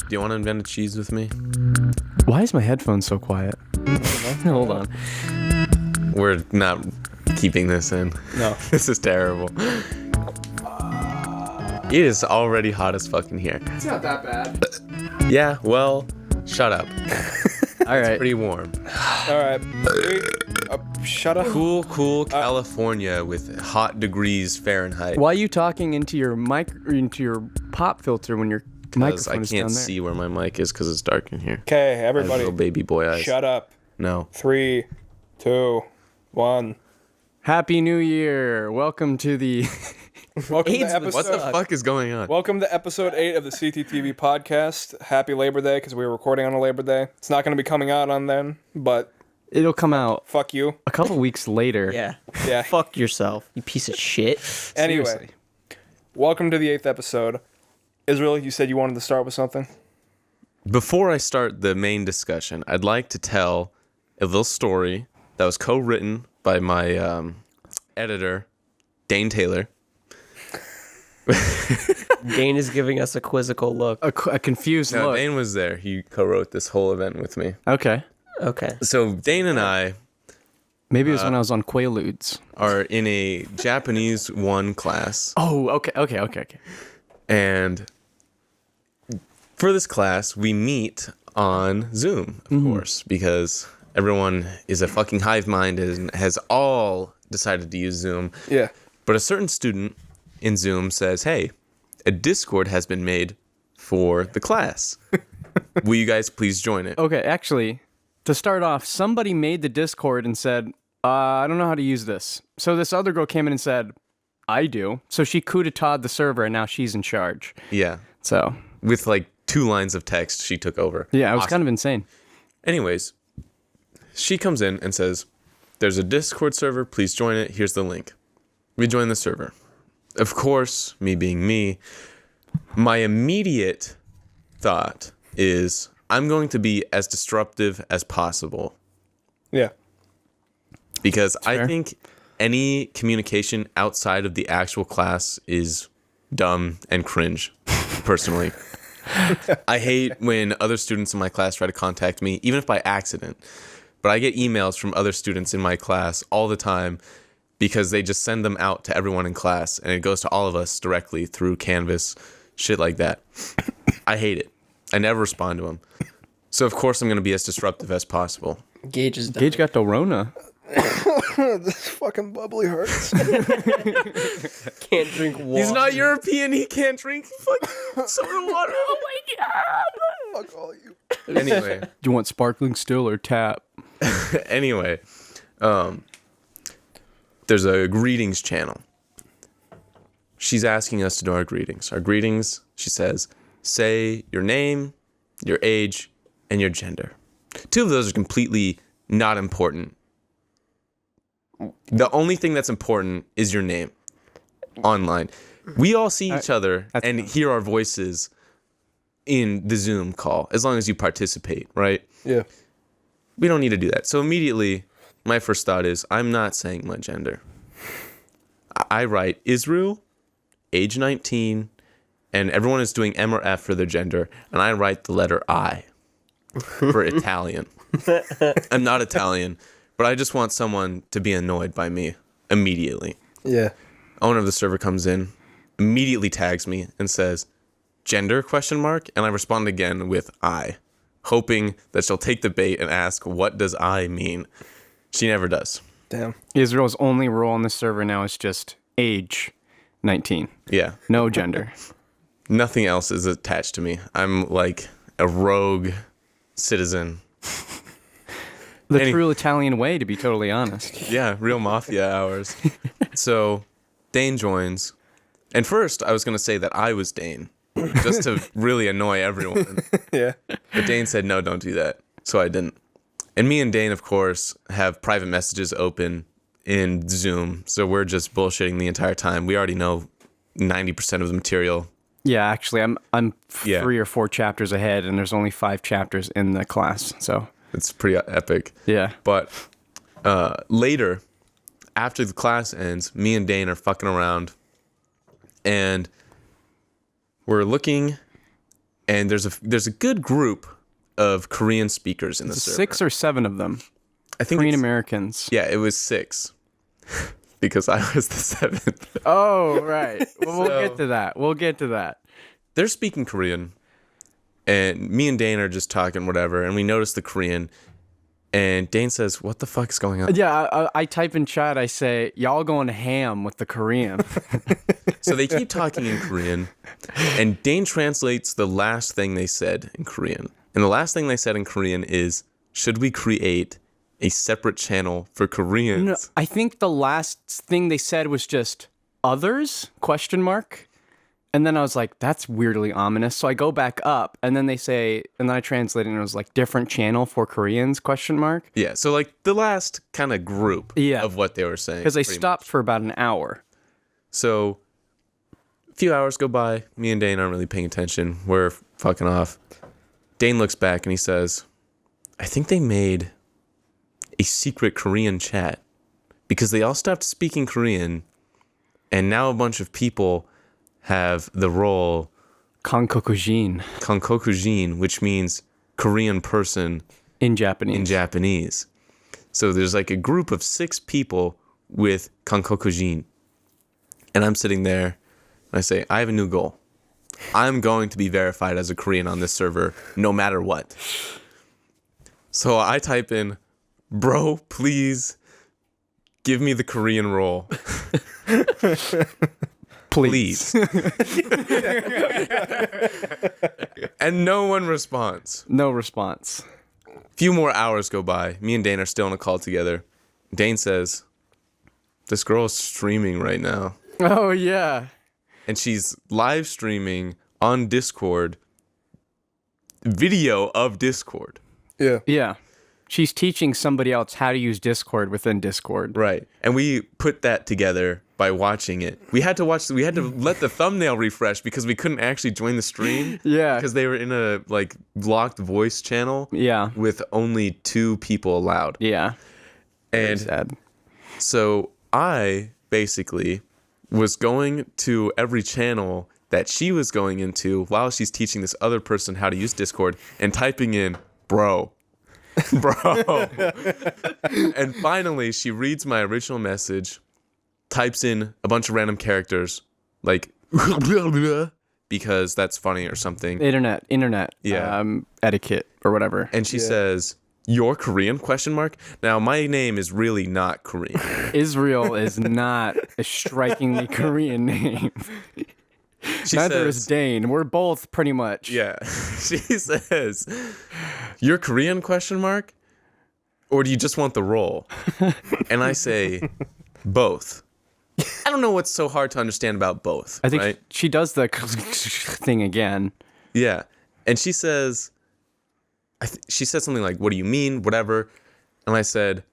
Do you want to invent a cheese with me? Why is my headphone so quiet? Hold on. We're not keeping this in. No. This is terrible. It is already hot as fuck in here. It's not that bad. Yeah, well, shut up. All right. Pretty warm. All right. Shut up. Cool California with hot degrees Fahrenheit. Why are you talking into your mic or into your pop filter when your microphone is I down can't there? see where my mic is because it's dark in here. Okay, I have everybody. little baby boy eyes. Shut up. No. 3, 2, 1. Happy New Year! Welcome to the Welcome to What the episode. fuck is going on? Welcome to episode 8 of the CTTV podcast. Happy Labor Day because we were recording on a Labor Day. It's not going to be coming out on then, but It'll come out fuck you. a couple weeks later. Yeah. Yeah. Fuck yourself, you piece of shit. Anyway, Seriously. welcome to the 8th episode. Israel, you said you wanted to start with something. Before I start the main discussion, I'd like to tell a little story that was co-written by my editor, Dane Taylor. Dane is giving us a quizzical look. A confused No, look. Dane was there. He co-wrote this whole event with me. Okay. Okay. So Dane and I Maybe it was when I was on Quaaludes. are in a Japanese 1 class. Oh, okay. And for this class, we meet on Zoom, of course, because everyone is a fucking hive mind and has all decided to use Zoom. Yeah. But a certain student in Zoom says, hey, a Discord has been made for the class. Will you guys please join it? Okay, actually, to start off, somebody made the Discord and said, I don't know how to use this. So this other girl came in and said, I do. So she coup d'etat the server and now she's in charge. Yeah. So, With like 2 lines of text, she took over. yeah, it was Awesome. kind of insane. Anyways, she comes in and says, there's a Discord server, please join it. Here's the link. We join the server. Of course, me being me, my immediate thought is I'm going to be as disruptive as possible Yeah. because I fair. think any communication outside of the actual class is dumb and cringe, personally. I hate when other students in my class try to contact me, even if by accident. But I get emails from other students in my class all the time because they just send them out to everyone in class and it goes to all of us directly through Canvas, shit like that. I hate it. I never respond to them. So of course I'm going to be as disruptive as possible. Gage is done. Gage got the Rona. This fucking bubbly hurts. Can't drink water. He's not European. He can't drink fucking soda water. Oh my god. Fuck all you. Anyway. Do you want sparkling still or tap? Anyway, there's a greetings channel. She's asking us to do our greetings. Our greetings, she says, say your name, your age, and your gender. 2 of those are completely not important. The only thing that's important is your name online. We all see each other and hear our voices in the Zoom call, as long as you participate, right? Yeah. We don't need to do that. So immediately, my first thought is, I'm not saying my gender. I write Israel, age 19, and everyone is doing M or F for their gender, and I write the letter I for Italian. I'm not Italian, but I just want someone to be annoyed by me immediately. Yeah. Owner of the server comes in, immediately tags me and says, gender, ? And I respond again with I, hoping that she'll take the bait and ask, what does I mean? She never does. Damn. Israel's only role on the server now is just age 19. Yeah. No gender. Nothing else is attached to me. I'm like a rogue citizen. The Any- true Italian way, to be totally honest. Yeah, real mafia hours. So Dane joins. And first, I was going to say that I was Dane, just to really annoy everyone. Yeah. But Dane said, no, don't do that. So I didn't. And me and Dane, of course, have private messages open in Zoom. So we're just bullshitting the entire time. We already know 90% of the material. Yeah, actually, I'm Yeah. 3 or 4 chapters ahead, and there's only 5 chapters in the class. So, It's pretty epic. yeah. But later, after the class ends, me and Dane are fucking around. And we're looking and there's a good group of Korean speakers in the server. 6 or 7 of them. I think Korean it's- Americans. Yeah, it was 6 because I was the 7th. Oh, right. Well, we'll get to that. They're speaking Korean, and me and Dane are just talking whatever, and we notice the Korean, and Dane says, "What the fuck is going on?" Yeah, I type in chat, I say, y'all going ham with the Korean. So they keep talking in Korean, and Dane translates the last thing they said in Korean. And the last thing they said in Korean is, should we create a separate channel for Koreans? No, I think the last thing they said was just others, ? And then I was like, that's weirdly ominous. So I go back up, and then they say, and then I translate it, and it was like different channel for Koreans, ? Yeah, so like the last kind of group Yeah. of what they were saying. Because they pretty stopped for about an hour. So a few hours go by. Me and Dane aren't really paying attention. We're fucking off. Dane looks back and he says, I think they made a secret Korean chat because they all stopped speaking Korean, and now a bunch of people have the role Kangokujin Kangokujin, which means Korean person in Japanese. in Japanese. So there's like a group of 6 people with Kangokujin. And I'm sitting there and I say, I have a new goal. I'm going to be verified as a Korean on this server no matter what. So I type in, bro, please give me the Korean role. Please. And no one responds. No response. Few more hours go by. Me and Dane are still on a call together. Dane says, this girl is streaming right now. Oh, yeah. And she's live streaming on Discord video of Discord. Yeah. Yeah. She's teaching somebody else how to use Discord within Discord. Right. And we put that together by watching it. We had to let the thumbnail refresh because we couldn't actually join the stream. Yeah. Because they were in a like blocked voice channel. Yeah. With only 2 people allowed. Yeah. And Sad. so I basically was going to every channel that she was going into while she's teaching this other person how to use Discord and typing in, bro. And finally, she reads my original message, types in a bunch of random characters, like, because that's funny or something. Internet. Yeah. Etiquette or whatever. And she says, you're Korean, ? Now, my name is really not Korean. Israel is not a strikingly Korean name. Neither is Dane. We're both pretty much. Yeah. She says, you're Korean, ? Or do you just want the role? And I say, both. I don't know what's so hard to understand about both. I think right? she does the thing again. Yeah. And she says, she said something like, what do you mean? Whatever. And I said,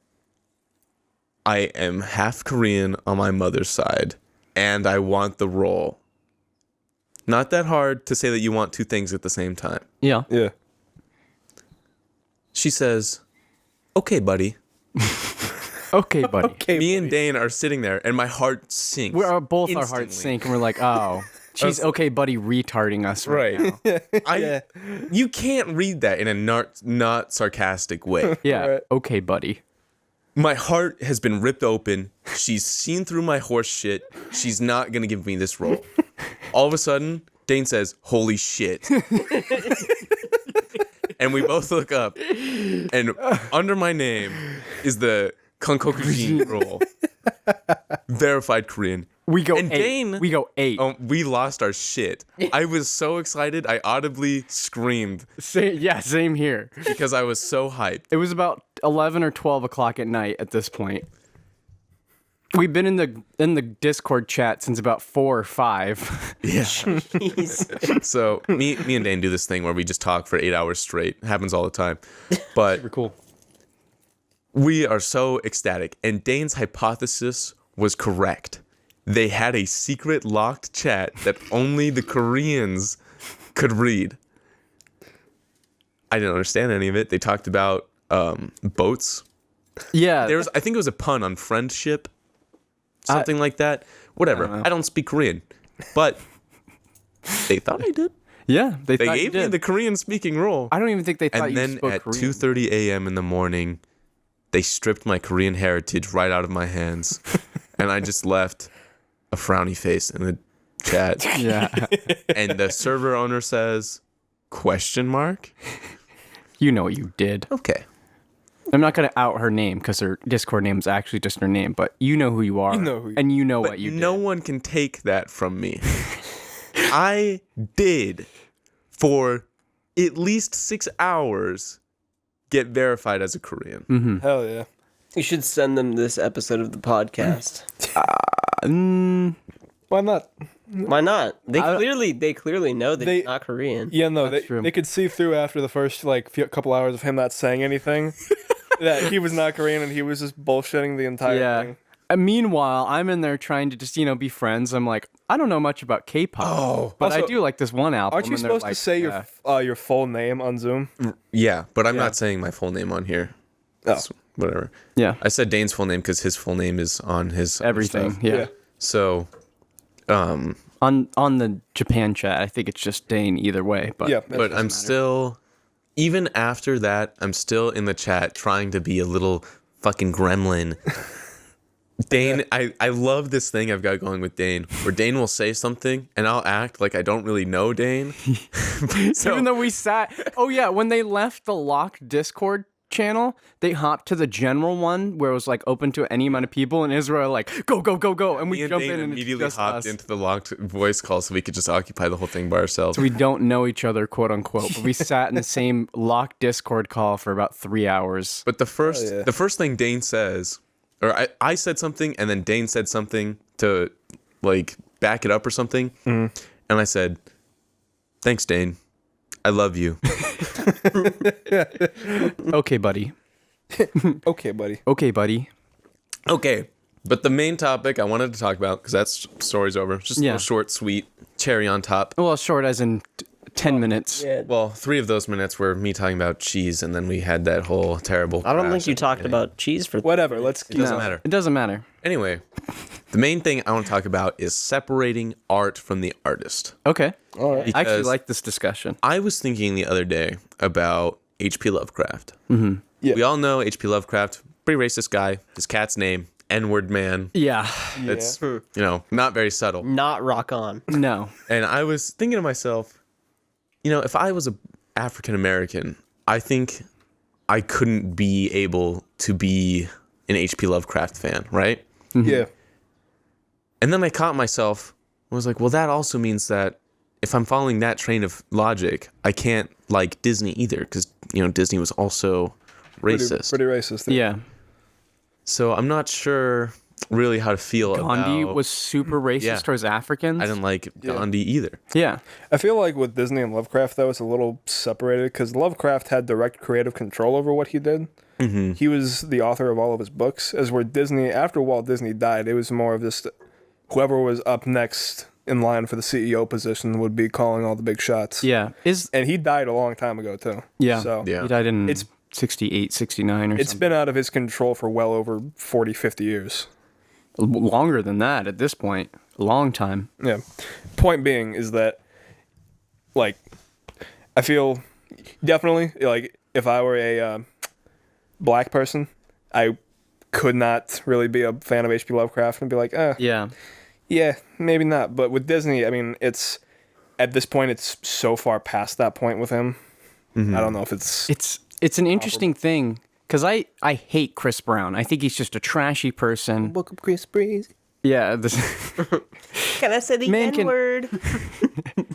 I am half Korean on my mother's side, and I want the role. Not that hard to say that you want 2 things at the same time. Yeah. Yeah. She says, okay, buddy. Okay, buddy. Okay. Me and Dane are sitting there, and my heart sinks. We're both our instantly. hearts sink, and we're like, oh, she's okay, buddy, retarding us right now. You can't read that in a not sarcastic way. Yeah. Right. Okay, buddy. My heart has been ripped open. She's seen through my horse shit. She's not gonna give me this role. All of a sudden, Dane says, holy shit. And we both look up, and under my name is the Kangokujin role. Verified Korean. We go And 8. Dane- We go 8. We lost our shit. I was so excited, I audibly screamed Same here. because I was so hyped. It was about 11 or 12 o'clock at night at this point. We've been in the Discord chat since about 4 or 5. Yeah. So me and Dane do this thing where we just talk for 8 hours straight. It happens all the time. But Cool. we are so ecstatic. And Dane's hypothesis was correct. They had a secret locked chat that only the Koreans could read. I didn't understand any of it. They talked about boats. Yeah. I think it was a pun on friendship. Something like that. Whatever. I don't speak Korean. But they thought I did. Yeah, They thought you gave me did. the Korean speaking role. I don't even think they thought And you then spoke at Korean. 2:30 a.m. in the morning, they stripped my Korean heritage right out of my hands. And I just left a frowny face in the chat. Yeah, And the server owner says, question mark? you know what you did. Okay. I'm not gonna out her name because her Discord name is actually just her name, but you know who you are. You know who you- and you know But what you no did. one can take that from me. I did, for at least 6 hours, get verified as a Korean. Hell yeah. You should send them this episode of the podcast. Why not? Why not? They clearly know that They- he's not Korean. Yeah, no, That's true. they could see through after the first couple hours of him not saying anything that he was not Korean and he was just bullshitting the entire Yeah. thing. Meanwhile, I'm in there trying to just be friends. I'm like, I don't know much about K-pop, but I Also, do like this one album. Aren't you and they're supposed to like, say yeah. your full name on Zoom? Yeah, but I'm Yeah. not saying my full name on here. Oh. So, whatever. Yeah, I said Dane's full name because his full name is on his other everything. stuff. Yeah. Yeah. So, On the Japan chat, I think it's just Dane either way. But Yeah, but I'm still, even after that, I'm still in the chat trying to be a little fucking gremlin. Dane, I love this thing I've got going with Dane, where Dane will say something and I'll act like I don't really know Dane. So, even though we sat, oh yeah, when they left the locked Discord channel, they hopped to the general one where it was like open to any amount of people, and Israel like go, and we me and jump Dane in and it's immediately just hopped us. into the locked voice call so we could just occupy the whole thing by ourselves. We don't know each other, quote unquote, but we sat in the same locked Discord call for about 3 hours. But the first yeah. the first thing Dane says, or I said something and then Dane said something to like back it up or something, and I said, "Thanks, Dane. I love you." Okay, buddy. Okay, buddy. Okay, buddy. Okay, but the main topic I wanted to talk about, because that's story's over, just a Yeah. little short, sweet cherry on top. Well, short as in 10 minutes. Yeah. Well, 3 of those minutes were me talking about cheese, and then we had that whole terrible. I don't crash think you at the talked beginning. about cheese for Whatever. Let's It doesn't No, matter. It doesn't matter. Anyway, the main thing I want to talk about is separating art from the artist. Okay. All right. I actually Because like this discussion. I was thinking the other day about H.P. Lovecraft. Yeah. We all know H.P. Lovecraft, pretty racist guy. His cat's name, N-word man. Yeah. It's, not very subtle. not rock on. No. And I was thinking to myself, if I was a African American, I think I couldn't be able to be an H.P. Lovecraft fan, right? Yeah. And then I caught myself, I was like, well, that also means that if I'm following that train of logic, I can't like Disney either, because, Disney was also racist. Pretty racist. Yeah. So I'm not sure really how to feel Gandhi about... was super racist Yeah. towards Africans. I didn't like Gandhi either. Yeah. I feel like with Disney and Lovecraft, though, it's a little separated because Lovecraft had direct creative control over what he did. Mm-hmm. He was the author of all of his books, as where Disney, after Walt Disney died, it was more of just whoever was up next in line for the CEO position would be calling all the big shots. Yeah. And he died a long time ago, too. Yeah. So Yeah. He died in It's- 68, 69 or it's something. been out of his control for well over 40, 50 years. Longer than that at this point. A long time. Yeah. Point being is that, like, I feel definitely, like, if I were a black person, I could not really be a fan of H.P. Lovecraft and be like, Yeah. yeah, maybe not. But with Disney, I mean, at this point, it's so far past that point with him. I don't know if it's It's an interesting thing because I hate Chris Brown. I think he's just a trashy person. Welcome, Chris Breeze. Yeah. Can I say the Man can- N-word?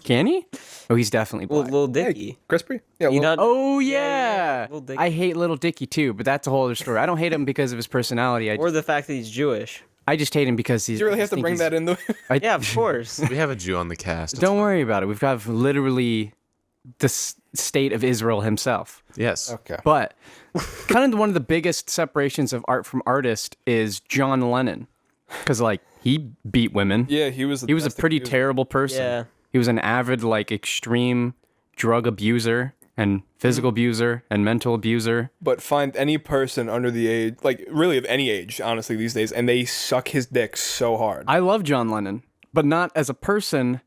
Can he? Oh, he's definitely black. Little Dicky. crispy. Yeah, You well, not? Oh yeah, Lil Dicky. I hate Little Dicky too, but that's a whole other story. I don't hate him because of his personality. Or the fact that he's Jewish. I just hate him because he's. do you really have to bring that into Yeah, of course. We have a Jew on the cast. Don't worry about it. We've got literally the state of Israel himself. Yes. Okay. But kind of one of the biggest separations of art from artist is John Lennon, because like he beat women. Yeah, he was a pretty terrible person. Yeah. He was an avid, like, extreme drug abuser and physical abuser and mental abuser. But find any person under the age, like really of any age, honestly, these days, and they suck his dick so hard. I love John Lennon, but not as a person.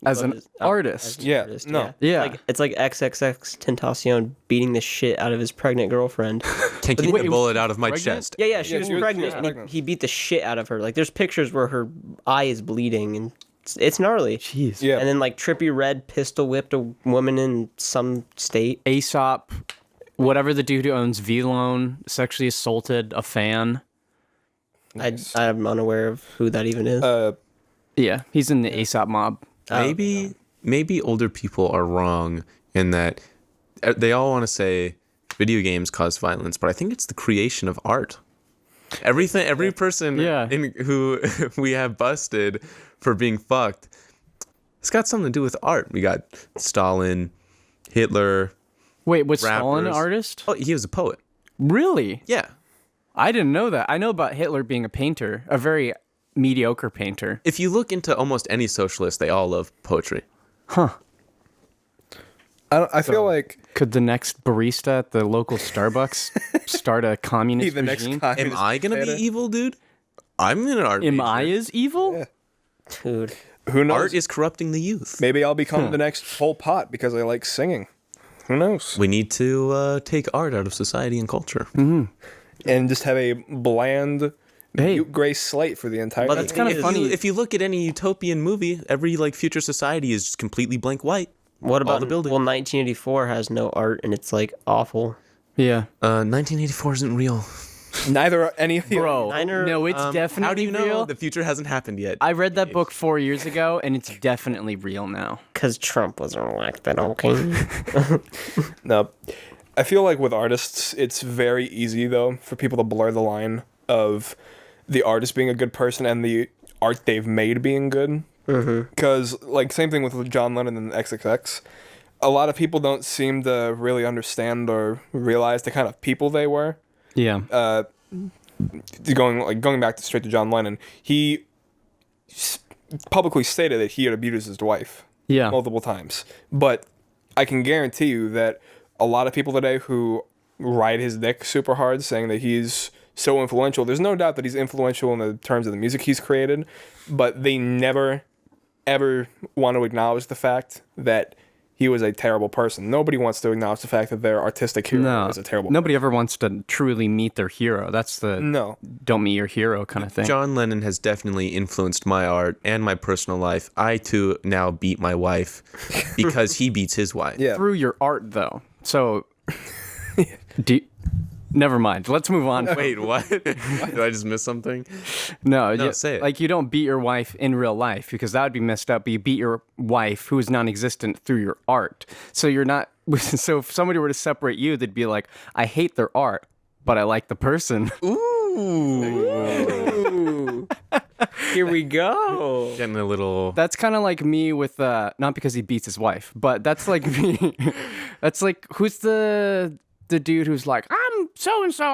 as Love an his- artist. as an Yeah, artist, no. Yeah. It's like XXX Tentacion beating the shit out of his pregnant girlfriend. Can't keep Wait, the was bullet she out of my pregnant? chest. Yeah, she was she was pregnant, and pregnant. he beat the shit out of her. Like, there's pictures where her eye is bleeding, and it's gnarly. Jeez. Yeah. And then, like, Trippie Redd pistol whipped a woman in some state. Aesop, whatever the dude who owns V-Loan, sexually assaulted a fan. I'm unaware of who that even is. Yeah, he's in the Aesop mob. Maybe older people are wrong in that they all want to say video games cause violence, but I think it's the creation of art. Every person Yeah. who we have busted for being fucked, it's got something to do with art. We got Stalin, Hitler. Wait, was Stalin an Rappers. artist? Oh, he was a poet. Really? Yeah. I didn't know that. I know about Hitler being a painter, a very mediocre painter. If you look into almost any socialist, they all love poetry. I feel like Could the next barista at the local Starbucks start a communist the next regime? time. Am I gonna be evil, dude? I'm an art Am major. I is evil? Yeah. Dude. Who knows? Art is corrupting the youth. Maybe I'll become the next Pol Pot because I like singing. Who knows? We need to take art out of society and culture. And just have a bland, Hey. gray slate for the entire. But thing. That's kind of funny. If you look at any utopian movie, every like future society is just completely blank white. What about the buildings. Well, 1984 has no art, and it's, like, awful. Yeah. 1984 isn't real. Neither are any of the Bro, Niner, no, it's definitely How do you know real. the future hasn't happened yet? I read that book 4 years ago, and it's definitely real now. Because Trump wasn't elected, okay? No, I feel like with artists, it's very easy though for people to blur the line of the artist being a good person and the art they've made being good. Because like same thing with John Lennon and XXX. A lot of people don't seem to really understand or realize the kind of people they were. Yeah. Going back to straight to John Lennon, he publicly stated that he had abused his wife Yeah. multiple times. But I can guarantee you that a lot of people today who ride his dick super hard, saying that he's so influential. There's no doubt that he's influential in the terms of the music he's created, but they never ever want to acknowledge the fact that he was a terrible person. Nobody wants to acknowledge the fact that their artistic hero No. is a terrible Nobody ever wants to truly meet their hero. That's the No. don't meet your hero kind of thing. John Lennon has definitely influenced my art and my personal life. I too now beat my wife because he beats his wife. Yeah. Through your art, though. So, never mind. Let's move on. Wait, what? Did I just miss something? No, say it. Like you don't beat your wife in real life because that would be messed up. But you beat your wife who is non-existent through your art. So you're not. So if somebody were to separate you, they'd be like, I hate their art, but I like the person. Ooh. Here we go. Getting a little. That's kind of like me with not because he beats his wife, but that's like me. That's like who's the dude who's like I'm so and so,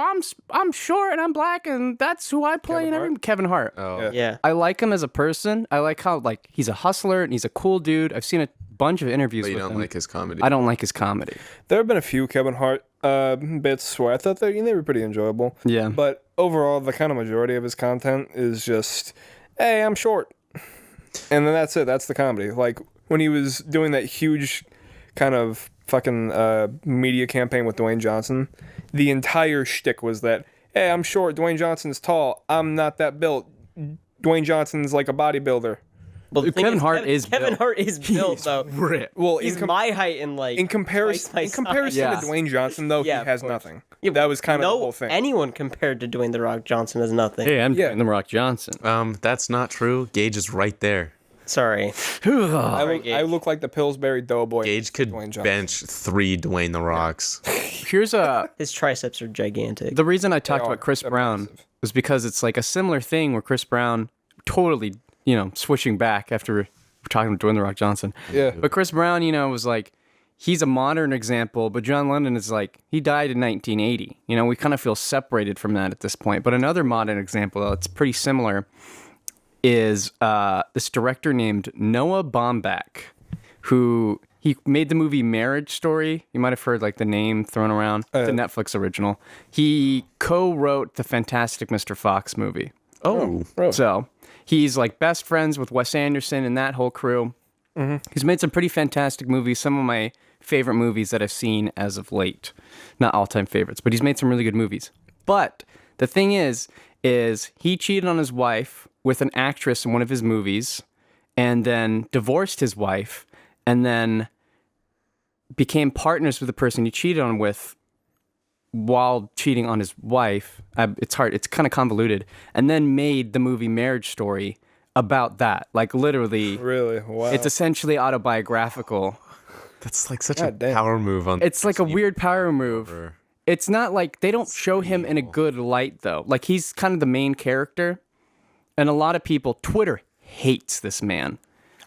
I'm short and I'm black and that's who I play and everything. Kevin Hart. Oh. Yeah. I like him as a person. I like how like he's a hustler and he's a cool dude. I've seen a bunch of interviews But you with don't him. like his comedy. I don't like his comedy. There have been a few Kevin Hart bits where I thought they were pretty enjoyable. Yeah. But overall, the kind of majority of his content is just, hey, I'm short. And then that's it. That's the comedy. Like when he was doing that huge kind of fucking media campaign with Dwayne Johnson, the entire shtick was that, hey, I'm short. Dwayne Johnson's tall. I'm not that built. Dwayne Johnson's like a bodybuilder. Well, the thing Kevin Hart is Kevin built. Hart is built though. Ripped. Well, He's my height and like in comparison, twice my to size. Dwayne Johnson, though, Yeah, he has of course. nothing. Yeah, that was kind of the whole thing. Anyone compared to Dwayne the Rock Johnson is nothing. Hey, I'm Yeah. The Rock Johnson. That's not true. Gage is right there. Sorry. I look like the Pillsbury Doughboy. Gage could Dwayne Johnson. bench 3 Dwayne the Rocks. Here's His triceps are gigantic. the reason I talked are. about Chris They're Brown massive. was because it's like a similar thing where Chris Brown totally, switching back after we're talking about Dwayne The Rock Johnson. Yeah. But Chris Brown, was like, he's a modern example, but John Lennon is like, he died in 1980. We kind of feel separated from that at this point. But another modern example, that's pretty similar, is this director named Noah Baumbach, who he made the movie Marriage Story. You might have heard like the name thrown around. It's a Netflix original. He co-wrote the Fantastic Mr. Fox movie. Oh. So he's like best friends with Wes Anderson and that whole crew. He's made some pretty fantastic movies. Some of my favorite movies that I've seen as of late. Not all-time favorites, but he's made some really good movies. But the thing is he cheated on his wife with an actress in one of his movies, and then divorced his wife, and then became partners with the person he cheated on with while cheating on his wife. It's hard. It's kind of convoluted. And then made the movie Marriage Story about that. Like, literally. Really? Wow. It's essentially autobiographical. That's like such God a damn. power move on. It's like a weird power move. Over. It's not like they don't show him in a good light, though. Like, he's kind of the main character. And a lot of people, Twitter hates this man.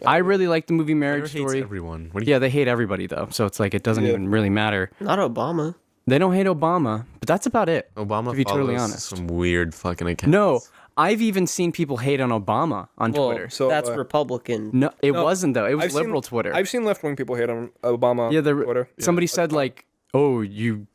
I really like the movie Marriage Twitter hates Story. everyone. What do you Yeah, they hate everybody, though. So it's like, it doesn't even really matter. Not Obama. They don't hate Obama, but that's about it. Obama to be totally follows honest. some weird fucking accounts. No, I've even seen people hate on Obama on Well, Twitter. So, that's Republican. No, it wasn't, though. It was liberal Twitter. I've seen left-wing people hate on Obama Yeah, on Twitter. somebody said like, "Oh, you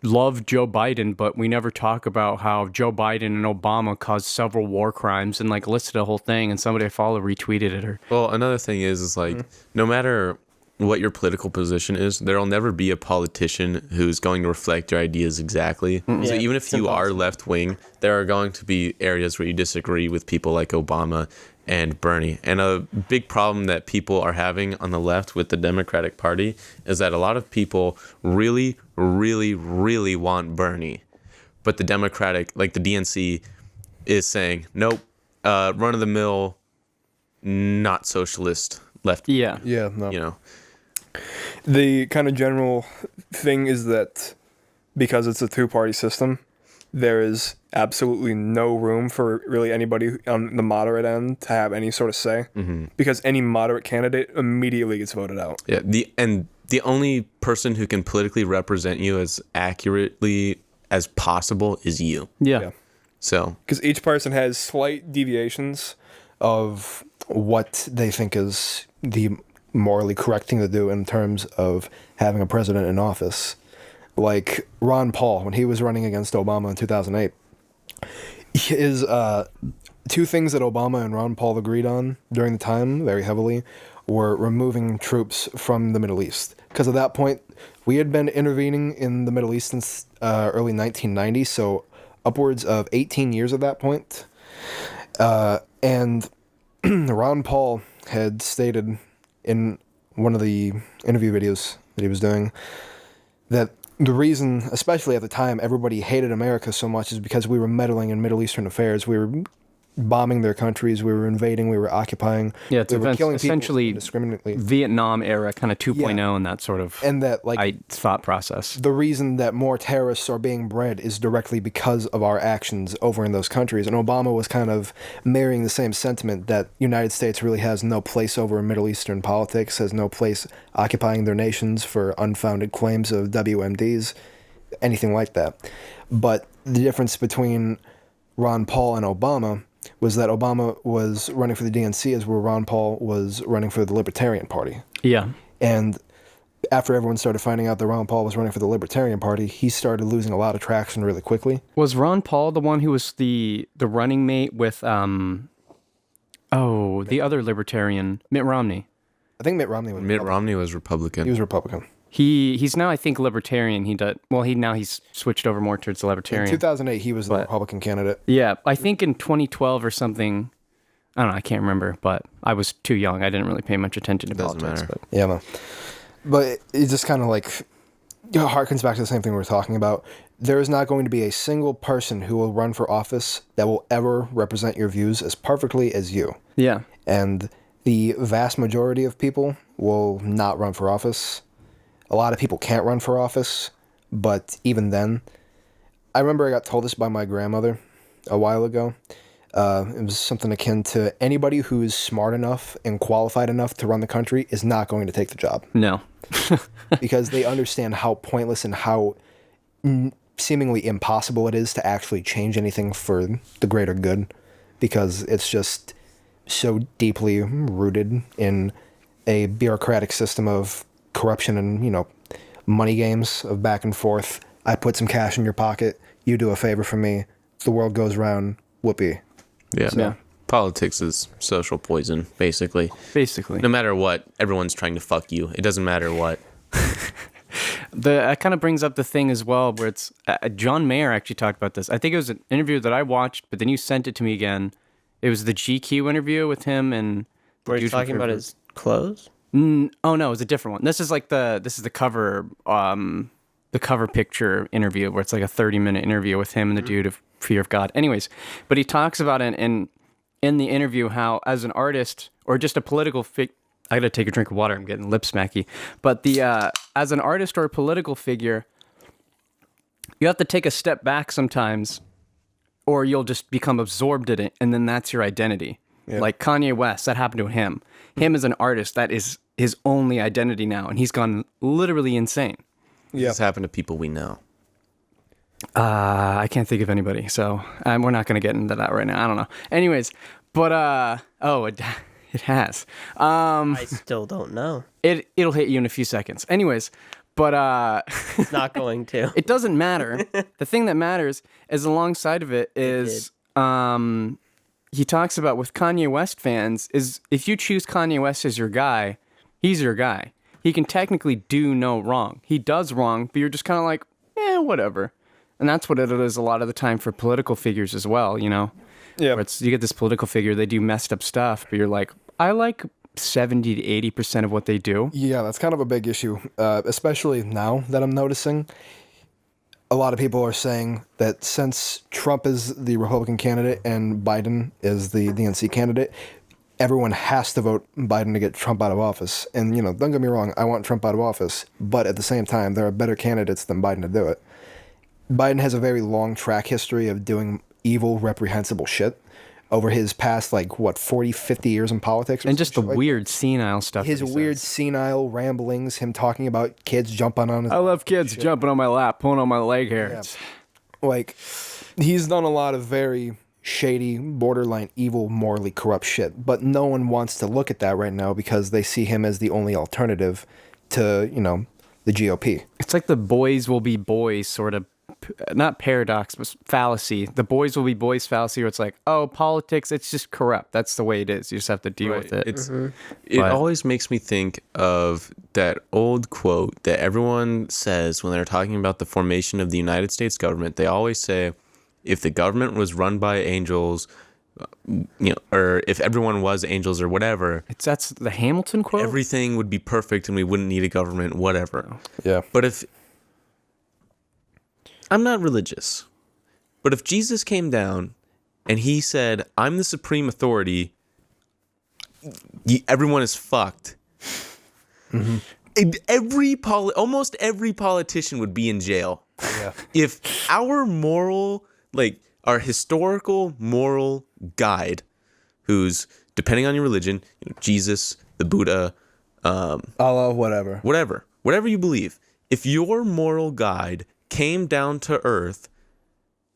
love Joe Biden, but we never talk about how Joe Biden and Obama caused several war crimes," and like listed a whole thing. And somebody I follow retweeted it. Or Well, another thing is like, no matter what your political position is, there'll never be a politician who's going to reflect your ideas exactly. So Yeah, even if you are left wing, there are going to be areas where you disagree with people like Obama and Bernie. And a big problem that people are having on the left with the Democratic Party is that a lot of people really, really, really want Bernie. But the Democratic, like the DNC, is saying, nope, run of the mill, not socialist left. yeah, Yeah, no. You know, The kind of general thing is that because it's a two-party system, there is absolutely no room for really anybody on the moderate end to have any sort of say, because any moderate candidate immediately gets voted out. yeah. The only person who can politically represent you as accurately as possible is you. yeah. So Because each person has slight deviations of what they think is the morally correct thing to do in terms of having a president in office. Like Ron Paul, when he was running against Obama in 2008, his two things that Obama and Ron Paul agreed on during the time very heavily were removing troops from the Middle East. Because at that point, we had been intervening in the Middle East since early 1990, so upwards of 18 years at that point. And Ron Paul had stated in one of the interview videos that he was doing that the reason, especially at the time, everybody hated America so much is because we were meddling in Middle Eastern affairs. We were bombing their countries. We were invading. We were occupying. Yeah, it's we were killing people essentially indiscriminately. Vietnam era, kind of 2.0 Yeah. and that sort of And that, like, thought process. the reason that more terrorists are being bred is directly because of our actions over in those countries. And Obama was kind of mirroring the same sentiment that United States really has no place over in Middle Eastern politics, has no place occupying their nations for unfounded claims of WMDs, anything like that. But the difference between Ron Paul and Obama was that Obama was running for the DNC as where Ron Paul was running for the Libertarian Party. Yeah. And after everyone started finding out that Ron Paul was running for the Libertarian Party, he started losing a lot of traction really quickly. Was Ron Paul the one who was the running mate with the other libertarian, Mitt Romney? I think Mitt Romney was Mitt Republican. Romney was Republican. He was Republican. He's now, I think, libertarian. He's switched over more towards the In libertarian. 2008, he was the But- Republican candidate. Yeah, I think in 2012 or something. I don't know. I can't remember, but I was too young. I didn't really pay much attention to Doesn't politics. matter. But Yeah, man. But it just kind of like harkens back to the same thing we were talking about. There is not going to be a single person who will run for office that will ever represent your views as perfectly as you. yeah, And the vast majority of people will not run for office. A lot of people can't run for office, but even then, I remember I got told this by my grandmother a while ago. It was something akin to anybody who is smart enough and qualified enough to run the country is not going to take the job no, because they understand how pointless and how seemingly impossible it is to actually change anything for the greater good, because it's just so deeply rooted in a bureaucratic system of corruption and, money games of back and forth. I put some cash in your pocket, you do a favor for me, the world goes round, whoopee. Yeah. yeah. Politics is social poison, basically. Basically. No matter what, everyone's trying to fuck you. It doesn't matter what. That kind of brings up the thing as well, where it's John Mayer actually talked about this. I think it was an interview that I watched, but then you sent it to me again. It was the GQ interview with him and. Were you talking about his clothes? Oh no, it was a different one. This is the cover picture interview where it's like a 30-minute interview with him and the dude of Fear of God. Anyways, but he talks about it in the interview how as an artist or just a political figure. I gotta take a drink of water. I'm getting lip smacky. But as an artist or a political figure, you have to take a step back sometimes, or you'll just become absorbed in it, and then that's your identity. Yeah. Like Kanye West, that happened to him. Him as an artist, that is his only identity now, and he's gone literally insane. Yeah, this happened to people we know. I can't think of anybody, so we're not gonna get into that right now. I don't know. Anyways, but it has. I still don't know. It'll hit you in a few seconds. Anyways, but it's not going to. It doesn't matter. The thing that matters is alongside of it is he talks about with Kanye West fans is if you choose Kanye West as your guy, he's your guy. He can technically do no wrong. He does wrong, but you're just kind of like, whatever. And that's what it is a lot of the time for political figures as well, you know? Yeah. You get this political figure, they do messed up stuff, but you're like, I like 70 to 80% of what they do. Yeah, that's kind of a big issue, especially now that I'm noticing. A lot of people are saying that since Trump is the Republican candidate and Biden is the DNC candidate, everyone has to vote Biden to get Trump out of office. And, don't get me wrong, I want Trump out of office. But at the same time, there are better candidates than Biden to do it. Biden has a very long track history of doing evil, reprehensible shit over his past, 40, 50 years in politics. And just the weird, senile stuff. His weird, senile ramblings, him talking about kids jumping on his... I love kids jumping on my lap, pulling on my leg hair. Yeah. He's done a lot of very shady, borderline evil, morally corrupt shit. But no one wants to look at that right now because they see him as the only alternative to, the GOP. It's like the boys will be boys sort of, not paradox, but fallacy. The boys will be boys fallacy where it's like, oh, politics, it's just corrupt. That's the way it is. You just have to deal with it. It always makes me think of that old quote that everyone says when they're talking about the formation of the United States government. They always say, if the government was run by angels, or if everyone was angels or whatever. That's the Hamilton quote? Everything would be perfect and we wouldn't need a government, whatever. Yeah. But if... I'm not religious, but if Jesus came down and he said, I'm the supreme authority, everyone is fucked. Mm-hmm. Almost every politician would be in jail. Yeah. If our our historical moral guide, who's, depending on your religion, Jesus, the Buddha, Allah, whatever you believe, if your moral guide came down to earth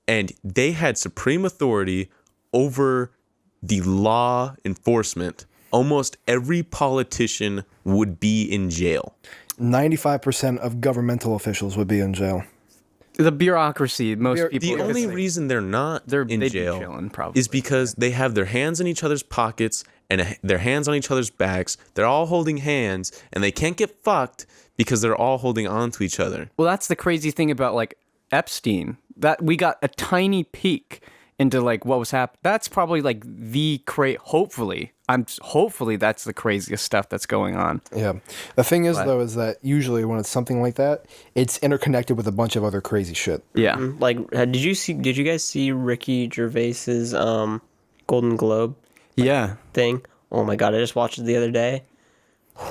and they had supreme authority over the law enforcement, almost every politician would be in jail. 95% of governmental officials would be in jail. The bureaucracy, most people... The only reason they're not in jail is because they have their hands in each other's pockets and their hands on each other's backs. They're all holding hands and they can't get fucked because they're all holding on to each other. Well, that's the crazy thing about Epstein. That we got a tiny peek into what was happening. That's probably hopefully that's the craziest stuff that's going on. Yeah. The thing is though is that usually when it's something like that, it's interconnected with a bunch of other crazy shit. Yeah. Did you guys see Ricky Gervais's Golden Globe thing? Oh my god, I just watched it the other day.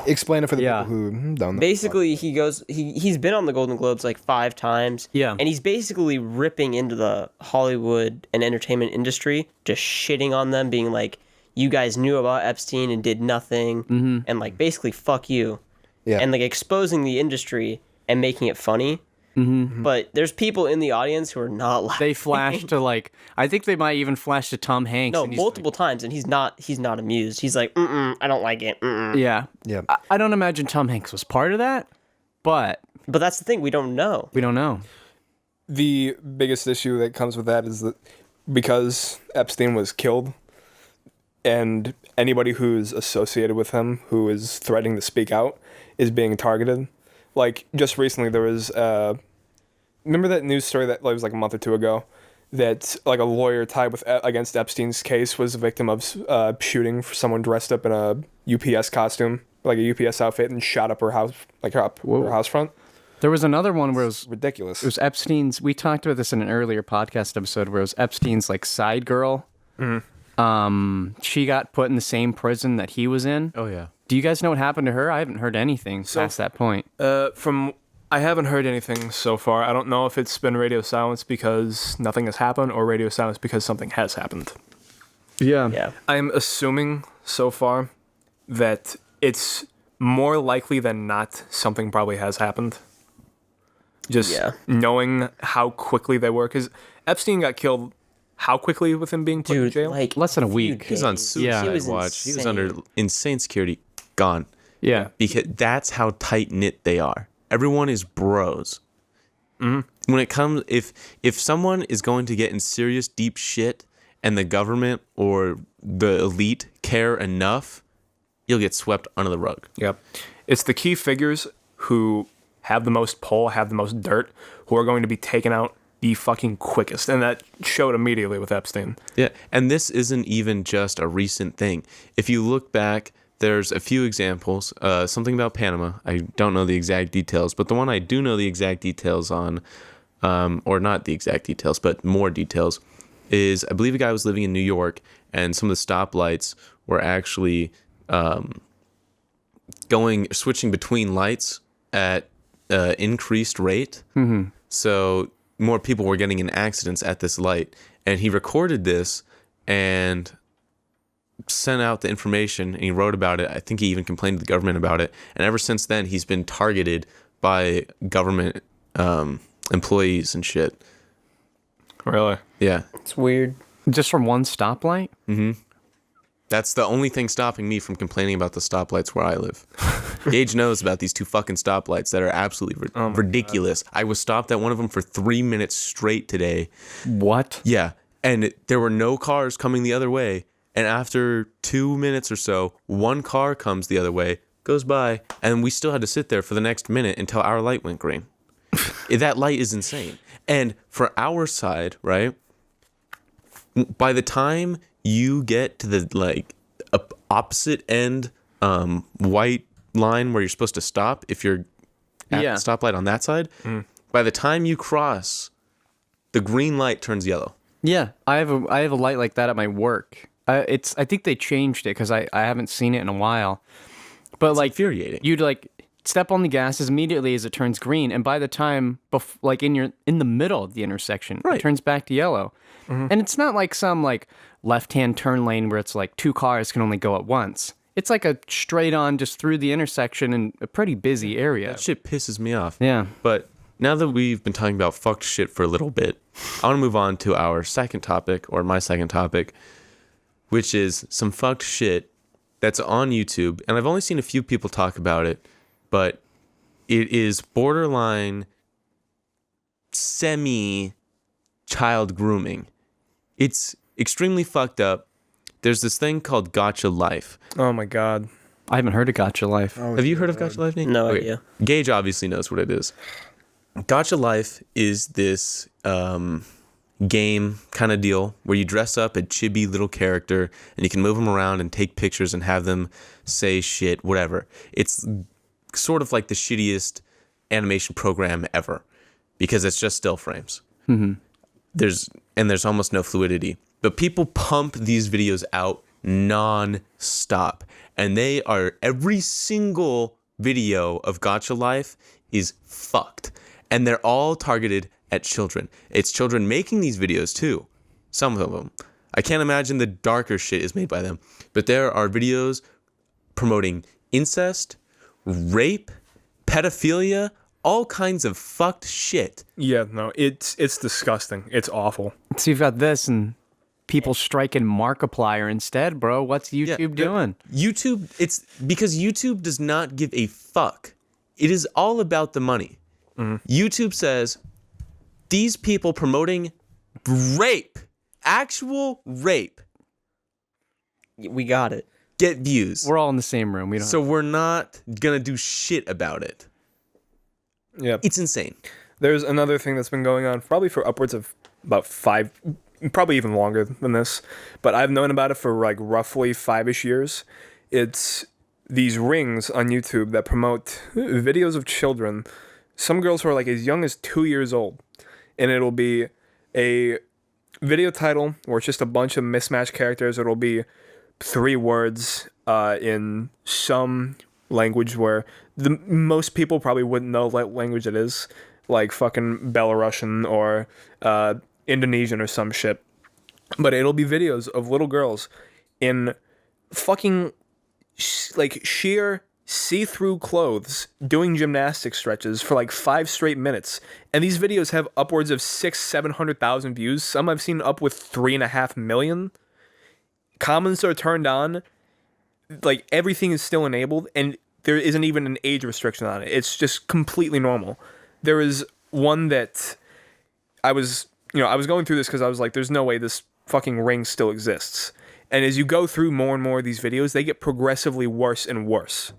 Explain it for the people who don't know. Basically, he's been on the Golden Globes 5 times. Yeah. And he's basically ripping into the Hollywood and entertainment industry, just shitting on them, being like, you guys knew about Epstein and did nothing, and basically, fuck you. Yeah. And exposing the industry and making it funny. Mm-hmm. But there's people in the audience who are not laughing. They flash to I think they might even flash to Tom Hanks. No, multiple times, and he's not amused. He's like, I don't like it. Yeah. Yeah. I don't imagine Tom Hanks was part of that, but that's the thing, we don't know. We don't know. The biggest issue that comes with that is that because Epstein was killed, and anybody who's associated with him who is threatening to speak out is being targeted. Like, just recently there was remember that news story that was like a month or two ago, that like a lawyer tied with against Epstein's case was a victim of shooting for someone dressed up in a UPS costume, like a UPS outfit, and shot up her house, like her house front. There was another one where it was ridiculous. It was Epstein's. We talked about this in an earlier podcast episode where it was Epstein's like side girl. She got put in the same prison that he was in. Oh yeah. Do you guys know what happened to her? I haven't heard anything past that point. I haven't heard anything so far. I don't know if it's been radio silence because nothing has happened or radio silence because something has happened. Yeah. I'm assuming so far that it's more likely than not something probably has happened. Just knowing how quickly they were. Because Epstein got killed how quickly with him being put in jail? Like less than a week. He was on suicide watch. He was under insane security. Gone. Yeah. Because that's how tight-knit they are. Everyone is bros. When it comes, if someone is going to get in serious deep shit and the government or the elite care enough, you'll get swept under the rug. Yep. It's the key figures who have the most pull, have the most dirt, who are going to be taken out the fucking quickest. And that showed immediately with Epstein. Yeah, and this isn't even just a recent thing. If you look back, there's a few examples. Something about Panama. I don't know the exact details, but the one I do know the exact details on, or not the exact details, but more details, is I believe a guy was living in New York, and some of the stoplights were actually switching between lights at increased rate. So more people were getting in accidents at this light, and he recorded this and sent out the information, and he wrote about it. I think he even complained to the government about it, and ever since then he's been targeted by government employees and shit. Really? Yeah. It's weird. Just from one stoplight? That's the only thing stopping me from complaining about the stoplights where I live. Gage knows about these two fucking stoplights that are absolutely ridiculous. God. I was stopped at one of them for 3 minutes straight today. What? Yeah, and there were no cars coming the other way. And after 2 minutes or so, one car comes the other way, goes by, and we still had to sit there for the next minute until our light went green. That light is insane. And for our side, right, by the time you get to the opposite end white line where you're supposed to stop, if you're at the stoplight on that side, by the time you cross, the green light turns yellow. Yeah, I have a light like that at my work. I think they changed it because I haven't seen it in a while. But it's infuriating. You'd step on the gas as immediately as it turns green, and by the time in the middle of the intersection, it turns back to yellow. And it's not like some left-hand turn lane where it's two cars can only go at once. It's like a straight on just through the intersection in a pretty busy area. That shit pisses me off. Yeah. But now that we've been talking about fucked shit for a little bit, I want to move on to our second topic, or my second topic, which is some fucked shit that's on YouTube. And I've only seen a few people talk about it, but it is borderline semi-child grooming. It's extremely fucked up. There's this thing called Gotcha Life. Oh my God. I haven't heard of Gotcha Life. Have you heard of Gotcha Life, Nate? No idea. Gage obviously knows what it is. Gotcha Life is this game kind of deal where you dress up a chibi little character and you can move them around and take pictures and have them say shit, whatever. It's sort of like the shittiest animation program ever because it's just still frames. There's almost no fluidity. But people pump these videos out non-stop. And every single video of Gotcha Life is fucked. And they're all targeted at children. It's children making these videos too. Some of them. I can't imagine the darker shit is made by them. But there are videos promoting incest, rape, pedophilia, all kinds of fucked shit. Yeah, no, it's disgusting. It's awful. So you've got this and people striking Markiplier instead, bro. What's YouTube doing? YouTube, it's because YouTube does not give a fuck. It is all about the money. YouTube says, these people promoting rape, actual rape, We got it. Get views. We're all in the same room. We don't. So we're not gonna do shit about it. Yep. It's insane. There's another thing that's been going on probably for upwards of about 5, probably even longer than this, but I've known about it for like roughly 5-ish years. It's these rings on YouTube that promote videos of children, some girls who are like as young as 2 years old, and it'll be a video title where it's just a bunch of mismatched characters. It'll be 3 words in some language where most people probably wouldn't know what language it is, like fucking Belarusian or Indonesian or some shit. But it'll be videos of little girls in fucking like sheer see-through clothes doing gymnastic stretches for like 5 straight minutes. And these videos have upwards of 600,000-700,000 views. Some I've seen up with 3.5 million. Comments are turned on. Like everything is still enabled, and there isn't even an age restriction on it. It's just completely normal. There is one that I was going through this because I was like, there's no way this fucking ring still exists. And as you go through more and more of these videos, they get progressively worse and worse.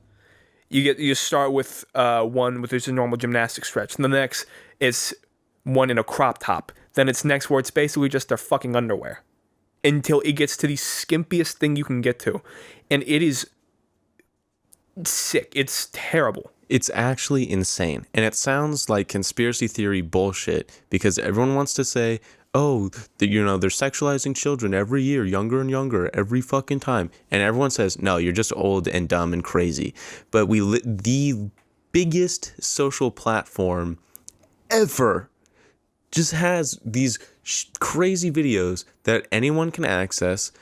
You start with one with just a normal gymnastic stretch, and the next is one in a crop top. Then it's next where it's basically just their fucking underwear, until it gets to the skimpiest thing you can get to, and it is sick. It's terrible. It's actually insane. And it sounds like conspiracy theory bullshit because everyone wants to say, oh, they're sexualizing children every year, younger and younger, every fucking time. And everyone says, no, you're just old and dumb and crazy. But the biggest social platform ever just has these crazy videos that anyone can access,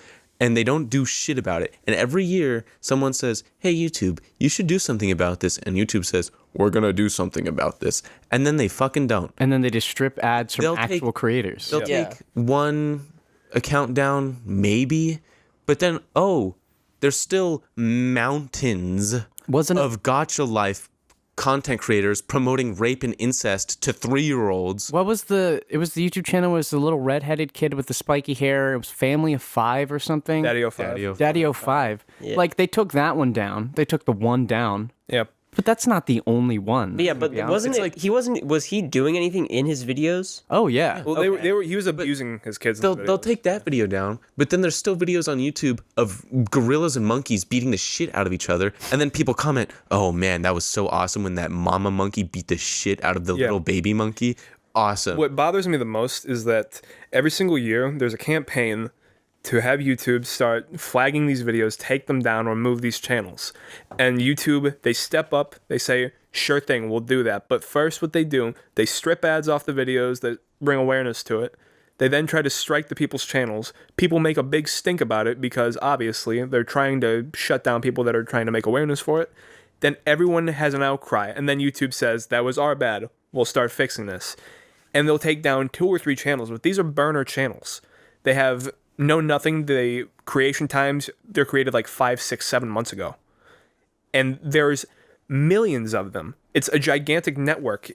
and they don't do shit about it. And every year, someone says, hey, YouTube, you should do something about this. And YouTube says, we're going to do something about this. And then they fucking don't. And then they just strip ads from actual creators. They'll take one account down, maybe. But then, there's still mountains of gacha life content creators promoting rape and incest to 3-year-olds. It was the YouTube channel was the little redheaded kid with the spiky hair. It was Family of 5 or something. Daddy 05. Yeah. Like they took that one down. They took the one down. Yep. But that's not the only one. But yeah, but was he doing anything in his videos? Oh yeah. Well, he was abusing his kids. They'll take that video down, but then there's still videos on YouTube of gorillas and monkeys beating the shit out of each other, and then people comment, "Oh man, that was so awesome when that mama monkey beat the shit out of the little baby monkey." Awesome. What bothers me the most is that every single year there's a campaign to have YouTube start flagging these videos, take them down, or remove these channels. And YouTube, they step up, they say, sure thing, we'll do that. But first what they do, they strip ads off the videos that bring awareness to it. They then try to strike the people's channels. People make a big stink about it because obviously they're trying to shut down people that are trying to make awareness for it. Then everyone has an outcry, and then YouTube says, that was our bad, we'll start fixing this. And they'll take down 2 or 3 channels, but these are burner channels. They have nothing. The creation times, they're created like 5, 6, 7 months ago. And there's millions of them. It's a gigantic network.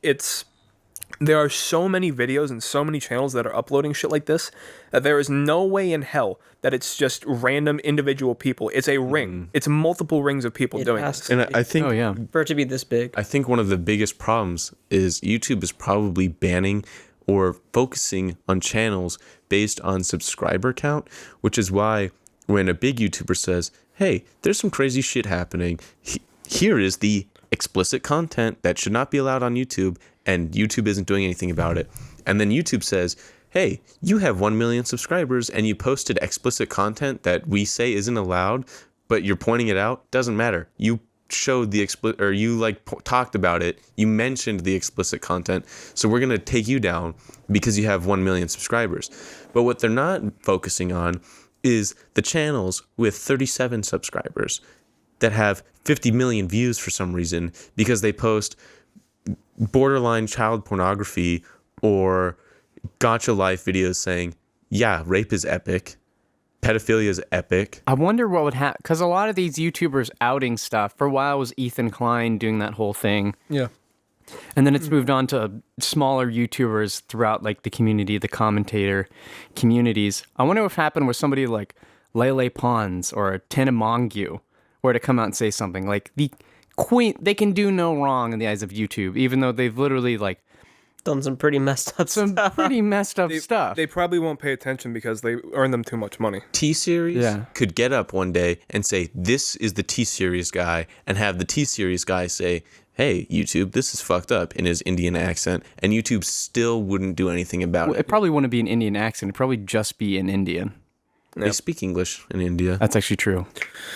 There are so many videos and so many channels that are uploading shit like this that there is no way in hell that it's just random individual people. It's a ring. It's multiple rings of people doing this. And I think for it to be this big. I think one of the biggest problems is YouTube is probably banning or focusing on channels based on subscriber count, which is why when a big YouTuber says, hey, there's some crazy shit happening, here is the explicit content that should not be allowed on YouTube, and YouTube isn't doing anything about it. And then YouTube says, hey, you have 1 million subscribers and you posted explicit content that we say isn't allowed, but you're pointing it out, doesn't matter. You showed the explicit, or you talked about it, you mentioned the explicit content, so we're going to take you down because you have 1 million subscribers. But what they're not focusing on is the channels with 37 subscribers that have 50 million views for some reason because they post borderline child pornography or gacha life videos saying, yeah, rape is epic, pedophilia is epic. I wonder what would happen, because a lot of these YouTubers outing stuff, for a while was Ethan Klein doing that whole thing. Yeah. And then it's moved on to smaller YouTubers throughout like the community, the commentator communities. I wonder what happened with somebody like Lele Pons or Tana Mongeau were to come out and say something like the queen, they can do no wrong in the eyes of YouTube, even though they've literally like Done some pretty messed up stuff. pretty messed up stuff. They probably won't pay attention because they earn them too much money. T-Series could get up one day and say, this is the T-Series guy, and have the T-Series guy say, hey, YouTube, this is fucked up in his Indian accent, and YouTube still wouldn't do anything about it. It probably wouldn't be an Indian accent. It'd probably just be in Indian. They speak English in India. That's actually true.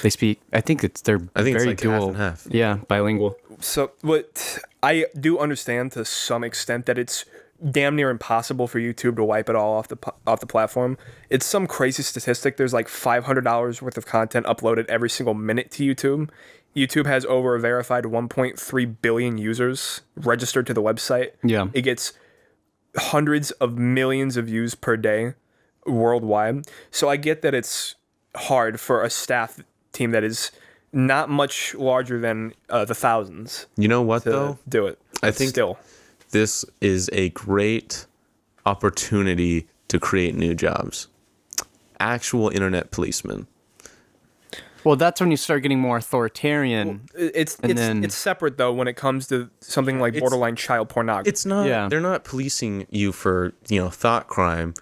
They speak, I think they're very it's like dual. half and half. Yeah, bilingual. So what I do understand to some extent that it's damn near impossible for YouTube to wipe it all off the platform. It's some crazy statistic. There's like $500 worth of content uploaded every single minute to YouTube. YouTube has over a verified 1.3 billion users registered to the website. Yeah. It gets hundreds of millions of views per day worldwide. So I get that it's hard for a staff team that is not much larger than the thousands. You know what, to though? do it. I But think still. this is a great opportunity to create new jobs. Actual internet policemen. Well, that's when you start getting more authoritarian. It's separate though when it comes to something like borderline child pornography. It's not. Yeah. They're not policing you for thought crime.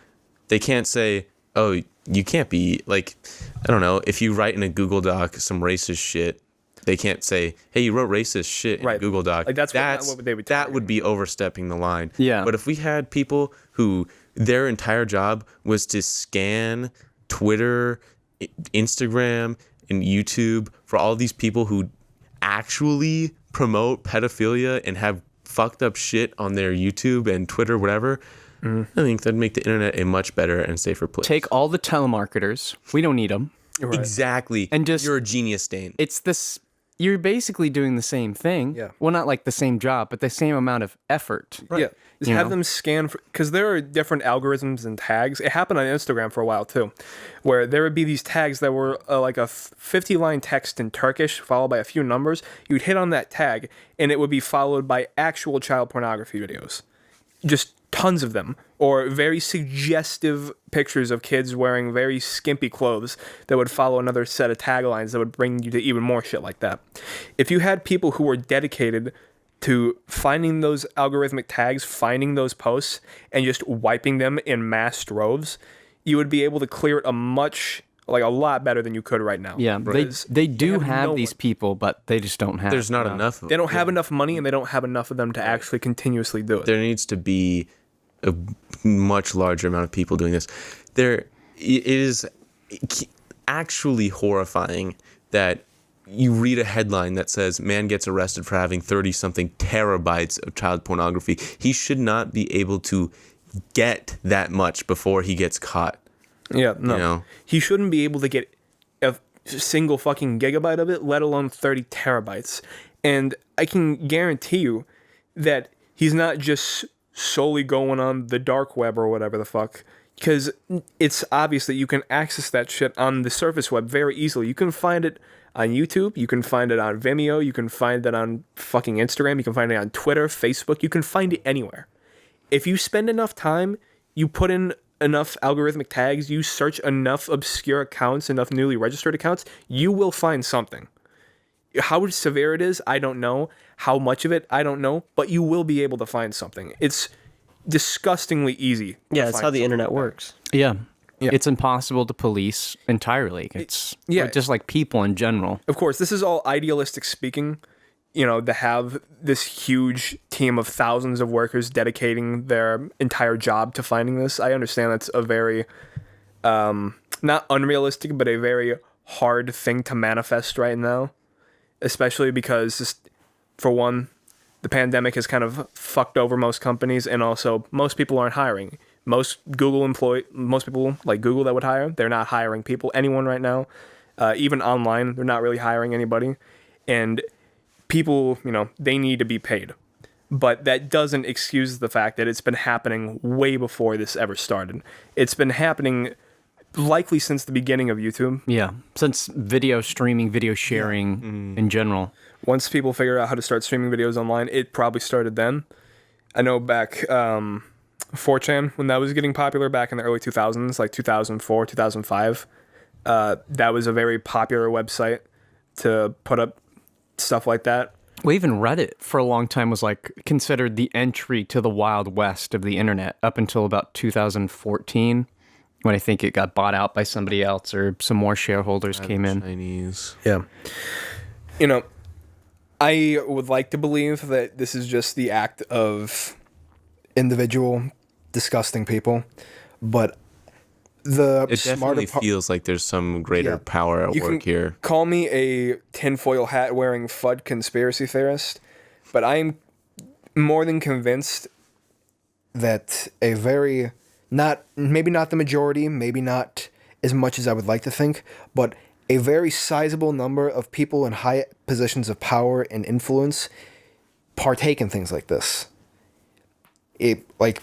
They can't say, oh, you can't be like, I don't know, if you write in a Google Doc some racist shit, they can't say, hey, you wrote racist shit in a Google Doc. Like that's what they would that would be overstepping the line. Yeah. But if we had people who their entire job was to scan Twitter, Instagram, and YouTube for all these people who actually promote pedophilia and have fucked up shit on their YouTube and Twitter, whatever, I think that'd make the internet a much better and safer place. Take all the telemarketers. We don't need them. Right. Exactly. And just- you're a genius, Dane. It's this. You're basically doing the same thing. Yeah. Well, not like the same job, but the same amount of effort. Yeah, just You have know? them scan because there are different algorithms and tags. It happened on Instagram for a while too, where there would be these tags that were like a 50-line text in Turkish followed by a few numbers. You'd hit on that tag, and it would be followed by actual child pornography videos, just tons of them, or very suggestive pictures of kids wearing very skimpy clothes that would follow another set of taglines that would bring you to even more shit like that. If you had people who were dedicated to finding those algorithmic tags, finding those posts, and just wiping them in mass droves, you would be able to clear it a lot better than you could right now. Yeah, Because they do have no these one. people, but they just don't have. There's not enough of They them. don't have enough money, and they don't have enough of them to actually continuously do it. There needs to be a much larger amount of people doing this. It is actually horrifying that you read a headline that says man gets arrested for having 30-something terabytes of child pornography. He should not be able to get that much before he gets caught. Yeah, no. You know? He shouldn't be able to get a single fucking gigabyte of it, let alone 30 terabytes. And I can guarantee you that he's not just solely going on the dark web or whatever the fuck, because it's obvious that you can access that shit on the surface web very easily. You can find it on YouTube, you can find it on Vimeo, you can find it on fucking Instagram, you can find it on Twitter, Facebook, you can find it anywhere. If you spend enough time, you put in enough algorithmic tags, you search enough obscure accounts, enough newly registered accounts, you will find something. How severe it is, I don't know. How much of it, I don't know. But you will be able to find something. It's disgustingly easy. Yeah, that's how the internet works. Yeah. Yeah. It's impossible to police entirely. It's Yeah. just like people in general. Of course, this is all idealistic speaking. To have this huge team of thousands of workers dedicating their entire job to finding this. I understand that's a very, not unrealistic, but a very hard thing to manifest right now. Especially because, just, for one, the pandemic has kind of fucked over most companies, and also most people aren't hiring. Most people like Google that would hire, they're not hiring anyone right now. Even online, they're not really hiring anybody. And people, they need to be paid. But that doesn't excuse the fact that it's been happening way before this ever started. It's been happening likely since the beginning of YouTube. Yeah. Since video streaming, video sharing in general. Once people figure out how to start streaming videos online, it probably started then. I know back 4chan, when that was getting popular back in the early 2000s, like 2004, 2005, that was a very popular website to put up stuff like that. Well, even Reddit for a long time was like considered the entry to the Wild West of the internet up until about 2014, when I think it got bought out by somebody else or some more shareholders came in. Chinese. Yeah. You know, I would like to believe that this is just the act of individual disgusting people, but it definitely feels like there's some greater power at work here. Call me a tinfoil hat wearing FUD conspiracy theorist, but I'm more than convinced that a very maybe not the majority, maybe not as much as I would like to think, but a very sizable number of people in high positions of power and influence partake in things like this. Like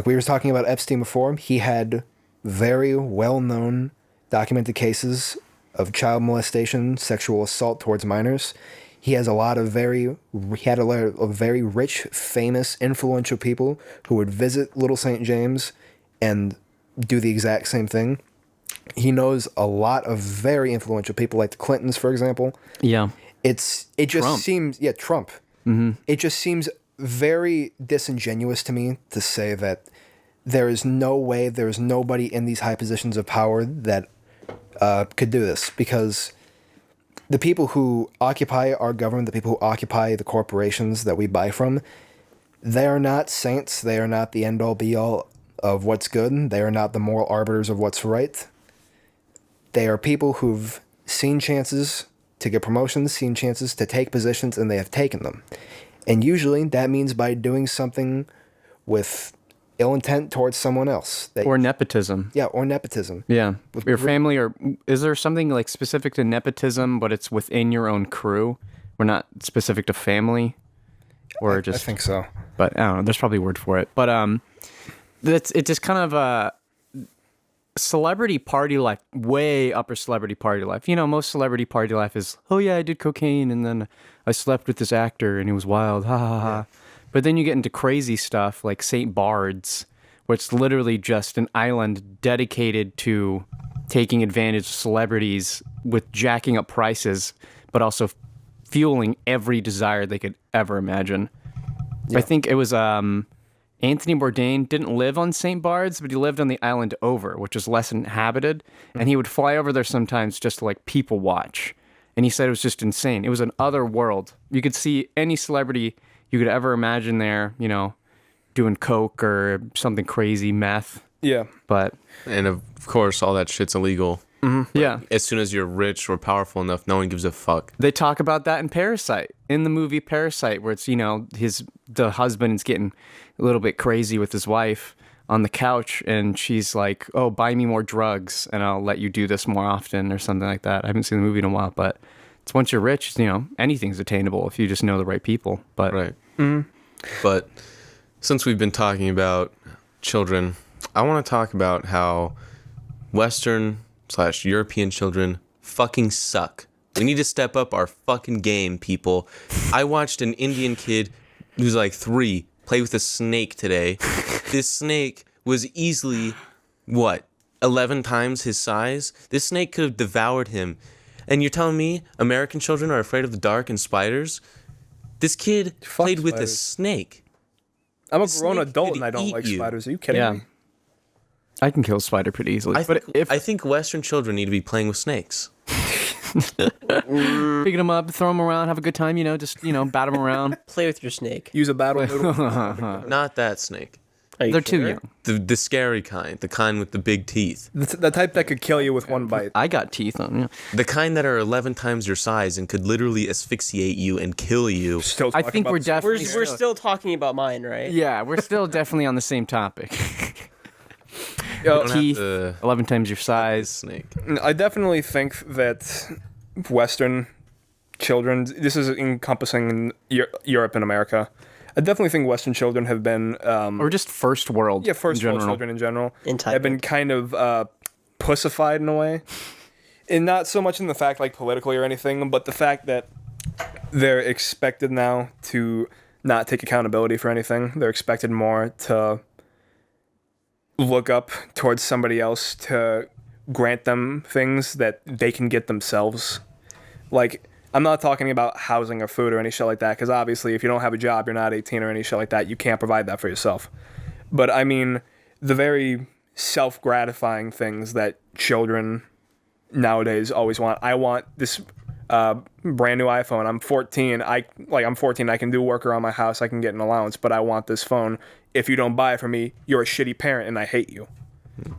we were talking about Epstein before, he had very well-known documented cases of child molestation, sexual assault towards minors. He had a lot of very rich, famous, influential people who would visit Little St. James and do the exact same thing. He knows a lot of very influential people, like the Clintons, for example. Yeah. It just seems Trump. Mm-hmm. It just seems very disingenuous to me to say that there is no way, there is nobody in these high positions of power that could do this, because the people who occupy our government, the people who occupy the corporations that we buy from, they are not saints. They are not the end-all, be-all of what's good. They are not the moral arbiters of what's right. They are people who've seen chances to get promotions, seen chances to take positions, and they have taken them. And usually that means by doing something with ill intent towards someone else. Or nepotism. Yeah, or nepotism. Yeah. Your family, or is there something like specific to nepotism, but it's within your own crew? We're not specific to family? Or I think so. But I don't know, there's probably a word for it. But it's just kind of a celebrity party life, way upper celebrity party life. You know, most celebrity party life is, oh yeah, I did cocaine and then I slept with this actor and it was wild, ha ha ha. But then you get into crazy stuff like St. Bart's, which is literally just an island dedicated to taking advantage of celebrities with jacking up prices, but also fueling every desire they could ever imagine. Yeah. I think it was Anthony Bourdain didn't live on St. Bart's, but he lived on the island over, which is less inhabited. Mm-hmm. And he would fly over there sometimes just to like people watch. And he said it was just insane. It was an other world. You could see any celebrity you could ever imagine there, you know, doing coke or something crazy, meth. Yeah. And of course, all that shit's illegal. Mm-hmm. Yeah. As soon as you're rich or powerful enough, no one gives a fuck. They talk about that in Parasite, in the movie Parasite, where it's, you know, the husband is getting a little bit crazy with his wife on the couch, and she's like, oh, buy me more drugs and I'll let you do this more often or something like that. I haven't seen the movie in a while, but it's once you're rich, you know, anything's attainable if you just know the right people. But right. Mm-hmm. But since we've been talking about children, I want to talk about how Western/European children fucking suck. We need to step up our fucking game, people. I watched an Indian kid who's like 3 play with a snake today. This snake was easily, 11 times his size? This snake could have devoured him. And you're telling me American children are afraid of the dark and spiders? This kid played with a snake. I'm a grown adult and I don't like spiders. Are you kidding me? I can kill a spider pretty easily. I think Western children need to be playing with snakes. Picking them up, throw them around, have a good time, you know, just, you know, bat them around. Play with your snake. Use a battle noodle. Not that snake. They're too young. The scary kind. The kind with the big teeth. The type that could kill you with one bite. I got teeth on you. The kind that are 11 times your size and could literally asphyxiate you and kill you. I think we're definitely... We're still talking about mine, right? Yeah, we're still definitely on the same topic. Teeth, 11 times your size. Snake. I definitely think that Western children, this is encompassing Europe and America, I definitely think Western children have been... or just first world. Yeah, first world children in general. Have been kind of pussified in a way. And not so much in the fact, like, politically or anything, but the fact that they're expected now to not take accountability for anything. They're expected more to look up towards somebody else to grant them things that they can get themselves. Like, I'm not talking about housing or food or any shit like that, because obviously if you don't have a job, you're not 18 or any shit like that, you can't provide that for yourself. But I mean, the very self-gratifying things that children nowadays always want. I want this brand new iPhone. I'm 14. I'm 14. I can do work around my house. I can get an allowance, but I want this phone. If you don't buy it for me, you're a shitty parent, and I hate you.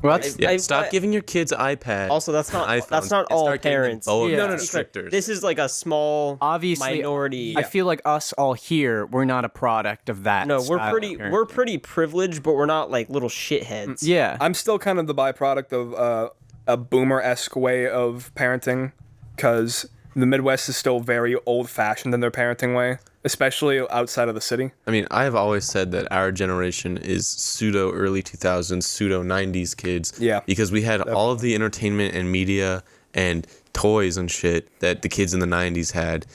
Well, Stop giving your kids iPads. Also, that's not and all start getting them parents. both Yeah. No, restrictors. This is like a small, obviously minority. I feel like us all here, we're not a product of that. No, style of parenting. we're pretty privileged, but we're not like little shitheads. Yeah. I'm still kind of the byproduct of a boomer-esque way of parenting, because the Midwest is still very old-fashioned in their parenting way, especially outside of the city. I mean, I have always said that our generation is pseudo early 2000s, pseudo 90s kids. Yeah. Because we had all of the entertainment and media and toys and shit that the kids in the 90s had,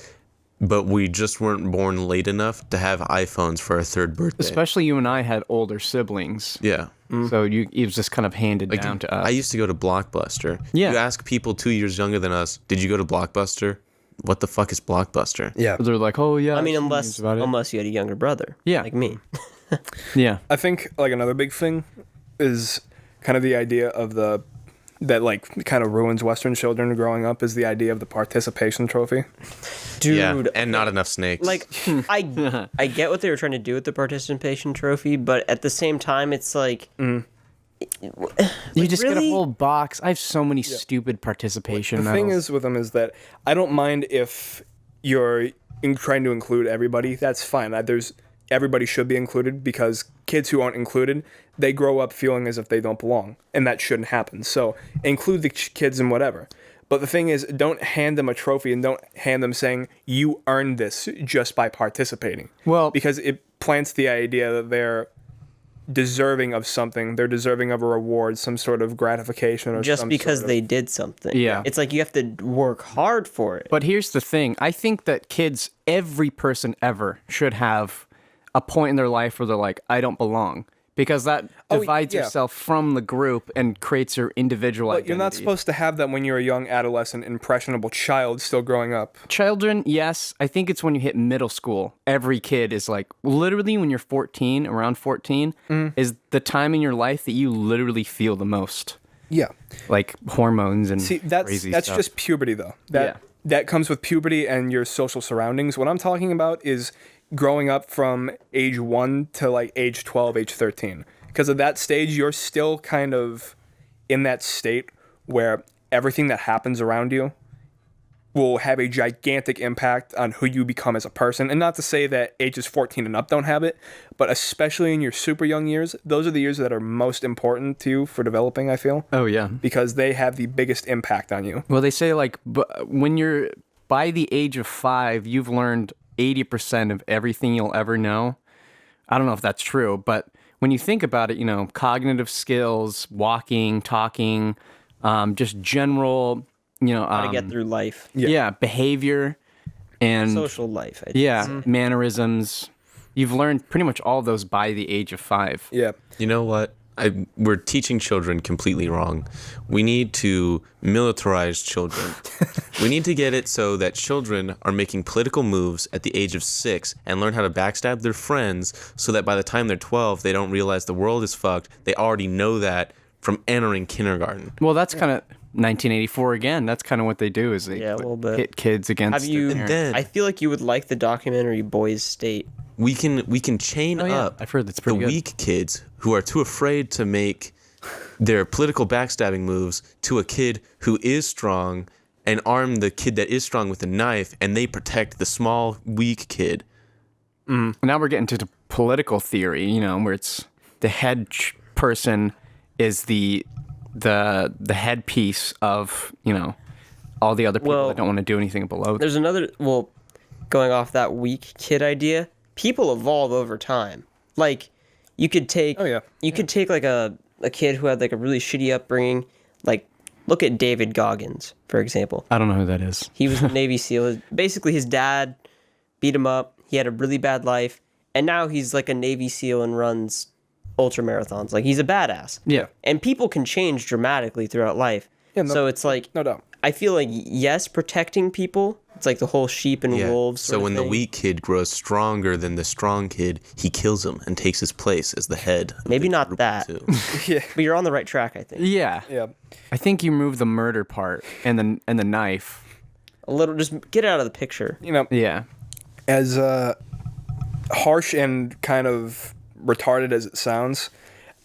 but we just weren't born late enough to have iPhones for our third birthday. Especially you and I had older siblings. Yeah. So it was just kind of handed down to us. I used to go to Blockbuster. Yeah. You ask people 2 years younger than us, did you go to Blockbuster? What the fuck is Blockbuster? Yeah. They're like, oh yeah. I mean, I've seen news about it. unless you had a younger brother, Yeah. like me. Yeah. I think like another big thing is kind of the idea of that like kind of ruins Western children growing up is the idea of the participation trophy. Dude, Yeah, and not enough snakes. like I get what they were trying to do with the participation trophy, but at the same time, it's like. You just get a really? whole box. I have so many stupid participation The thing medals. is with them is that I don't mind if you're trying to include everybody. That's fine. Everybody should be included, because kids who aren't included, they grow up feeling as if they don't belong, and that shouldn't happen. So include the kids in whatever. But the thing is, don't hand them a trophy and don't hand them saying you earned this just by participating. Well- because it plants the idea that they're deserving of something. They're deserving of a reward, some sort of gratification, or Just some because sort of- they did something. Yeah. It's like you have to work hard for it. But here's the thing. I think that kids, every person ever, should have a point in their life where they're like, I don't belong. Because that divides yeah. yourself from the group and creates your individual But identity. you're not supposed to have that when you're a young adolescent, impressionable child still growing up. Children, yes. I think it's when you hit middle school. Every kid is like, literally when you're 14, around 14, is the time in your life that you literally feel the most. Yeah. Like hormones and See, that's crazy that's stuff. just puberty, though. Yeah. That comes with puberty and your social surroundings. What I'm talking about is growing up from age 1 to like age 12, age 13. Because at that stage, you're still kind of in that state where everything that happens around you will have a gigantic impact on who you become as a person. And not to say that ages 14 and up don't have it, but especially in your super young years, those are the years that are most important to you for developing, I feel, Oh, yeah. because they have the biggest impact on you. Well, they say like when you're by the age of 5, you've learned 80% of everything you'll ever know. I don't know if that's true, but when you think about it, cognitive skills, walking, talking, just general, How to get through life. yeah, behavior and Social life. mannerisms. You've learned pretty much all those by the age of 5. Yeah. You know what? We're teaching children completely wrong. We need to militarize children. We need to get it so that children are making political moves at the age of 6 and learn how to backstab their friends, so that by the time they're 12, they don't realize the world is fucked. They already know that from entering kindergarten. Well, that's kind of 1984 again. That's kind of what they do is they a little bit. hit kids against Have you? their parents. then- I feel like you would like the documentary Boys State. We can chain up I've heard that's the pretty good. weak kids who are too afraid to make their political backstabbing moves to a kid who is strong, and arm the kid that is strong with a knife, and they protect the small, weak kid. Now we're getting to the political theory, where it's the head person is the headpiece of, all the other people Well, that don't want to do anything below them. There's another. Well, going off that weak kid idea, people evolve over time. Like, you could take. Oh, yeah. You could take like a kid who had like a really shitty upbringing. Like, look at David Goggins, for example. I don't know who that is. He was a Navy SEAL. Basically, his dad beat him up. He had a really bad life, and now he's like a Navy SEAL and runs ultra marathons. Like, he's a badass. Yeah. And people can change dramatically throughout life. Yeah, no, So it's like, no doubt. I feel like, yes, protecting people. It's like the whole sheep and wolves. So when the weak kid grows stronger than the strong kid, he kills him and takes his place as the head. of Maybe the not group that. too. Yeah, But you're on the right track, I think. Yeah. yeah. I think you move the murder part and the knife. A little, just get it out of the picture. You know, Yeah. as harsh and kind of retarded as it sounds,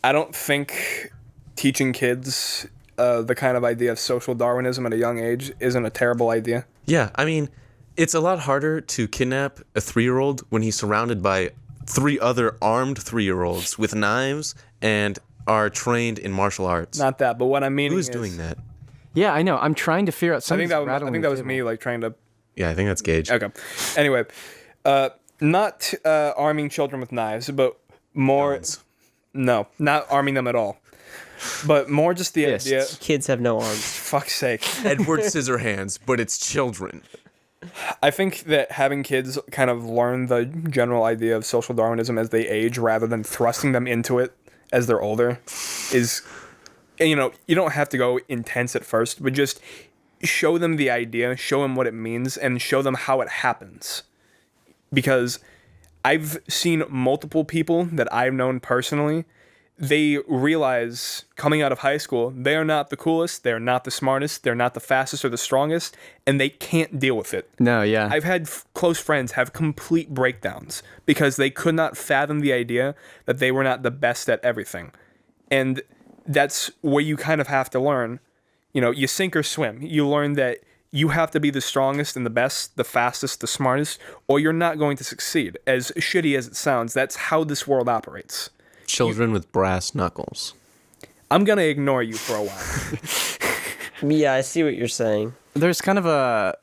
I don't think teaching kids the kind of idea of social Darwinism at a young age isn't a terrible idea. Yeah, I mean, it's a lot harder to kidnap a 3-year-old when he's surrounded by 3 other armed 3-year-olds with knives and are trained in martial arts. Not that, but what I mean Who's is, doing that? Yeah, I know. I'm trying to figure out I something. think that was me, like trying to. Yeah, I think that's Gage. Okay. Anyway, not arming children with knives, but more. Guns. No, not arming them at all. But more just the Fists. idea. Kids have no arms. Fuck's sake. Edward Scissorhands, but it's children. I think that having kids kind of learn the general idea of social Darwinism as they age rather than thrusting them into it as they're older is, you know, you don't have to go intense at first, but just show them the idea, show them what it means, and show them how it happens. Because I've seen multiple people that I've known personally, they realize coming out of high school, they are not the coolest, they're not the smartest, they're not the fastest or the strongest, and they can't deal with it. No, yeah. I've had close friends have complete breakdowns because they could not fathom the idea that they were not the best at everything. And that's where you kind of have to learn, you know, you sink or swim. You learn that you have to be the strongest and the best, the fastest, the smartest, or you're not going to succeed. As shitty as it sounds, that's how this world operates. Children with brass knuckles. I'm going to ignore you for a while. Yeah, I see what you're saying. There's kind of a.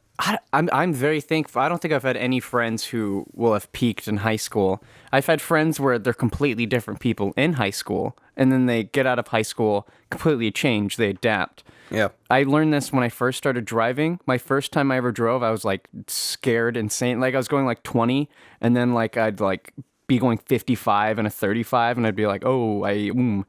I'm very thankful. I don't think I've had any friends who will have peaked in high school. I've had friends where they're completely different people in high school, and then they get out of high school completely changed. They adapt. Yeah. I learned this when I first started driving. My first time I ever drove, I was like scared, insane. Like I was going like 20, and then like I'd like be going 55 and a 35, and I'd be like, oh,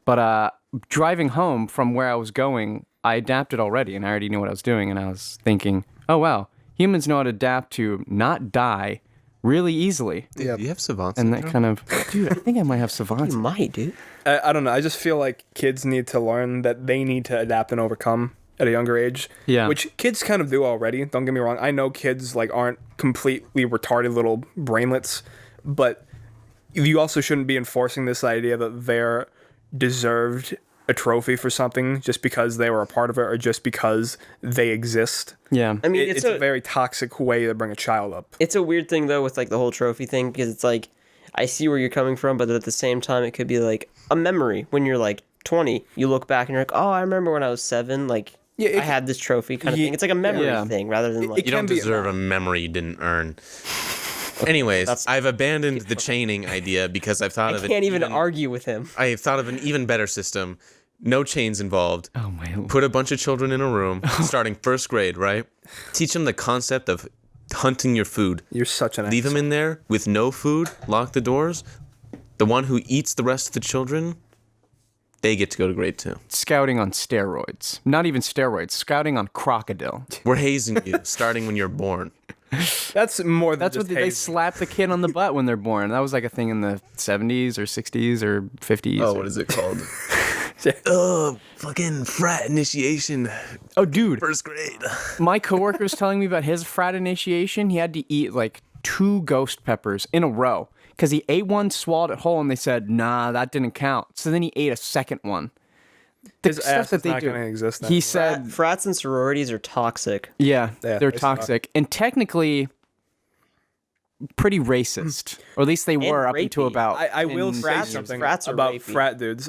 But driving home from where I was going, I adapted already, and I already knew what I was doing, and I was thinking, oh, wow, humans know how to adapt to not die really easily. Yeah. Do you have savant And that syndrome? kind of, dude, I think I might have savant. You might, dude. I don't know. I just feel like kids need to learn that they need to adapt and overcome at a younger age. Yeah. Which kids kind of do already. Don't get me wrong. I know kids like aren't completely retarded little brainlets, but you also shouldn't be enforcing this idea that they're deserved a trophy for something just because they were a part of it or just because they exist. Yeah. I mean, It's a very toxic way to bring a child up. It's a weird thing though with like the whole trophy thing because it's like I see where you're coming from, but at the same time it could be like a memory when you're like 20. You look back and you're like, oh, I remember when I was 7. Like Yeah, I had this trophy kind of thing. It's like a memory Yeah. thing rather than like You don't can be- deserve a memory you didn't earn. Anyways, I've abandoned the chaining idea because I've thought I of can't it. even argue with him. I thought of an even better system. No chains involved. Oh, my. Put a bunch of children in a room, starting first grade, right? Teach them the concept of hunting your food. You're such an Leave them in there with no food, lock the doors. The one who eats the rest of the children, they get to go to grade 2. Scouting on steroids. Not even steroids. Scouting on crocodile. We're hazing you, starting when you're born. That's more than That's what just they hazing. slap the kid on the butt when they're born. That was like a thing in the 70s or 60s or 50s. Oh, what is it called? Oh, fucking frat initiation. Oh, dude. First grade. My coworker was telling me about his frat initiation. He had to eat like 2 ghost peppers in a row because he ate one, swallowed it whole, and they said, nah, that didn't count. So then he ate a second one. The His ass is not going to exist. He said, Frats and sororities are toxic. yeah, Yeah, they're they suck. toxic and technically pretty racist. Or at least they were up until rapey. about. I will 10 say years something frats are about rapey. frat dudes.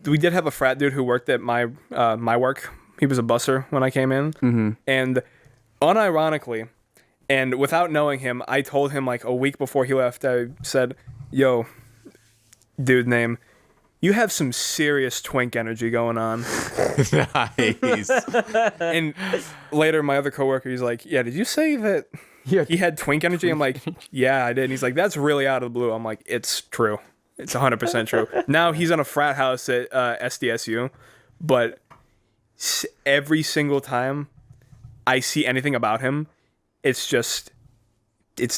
We did have a frat dude who worked at my work. He was a busser when I came in, and unironically, and without knowing him, I told him like a week before he left. I said, "Yo, dude, name, you have some serious twink energy going on." Nice. And later, my other coworker, he's like, "Yeah, did you say that Yeah. he had twink energy?" I'm like, "Yeah, I did." And he's like, "That's really out of the blue." I'm like, "It's true. It's 100% true." Now he's in a frat house at SDSU, but every single time I see anything about him, it's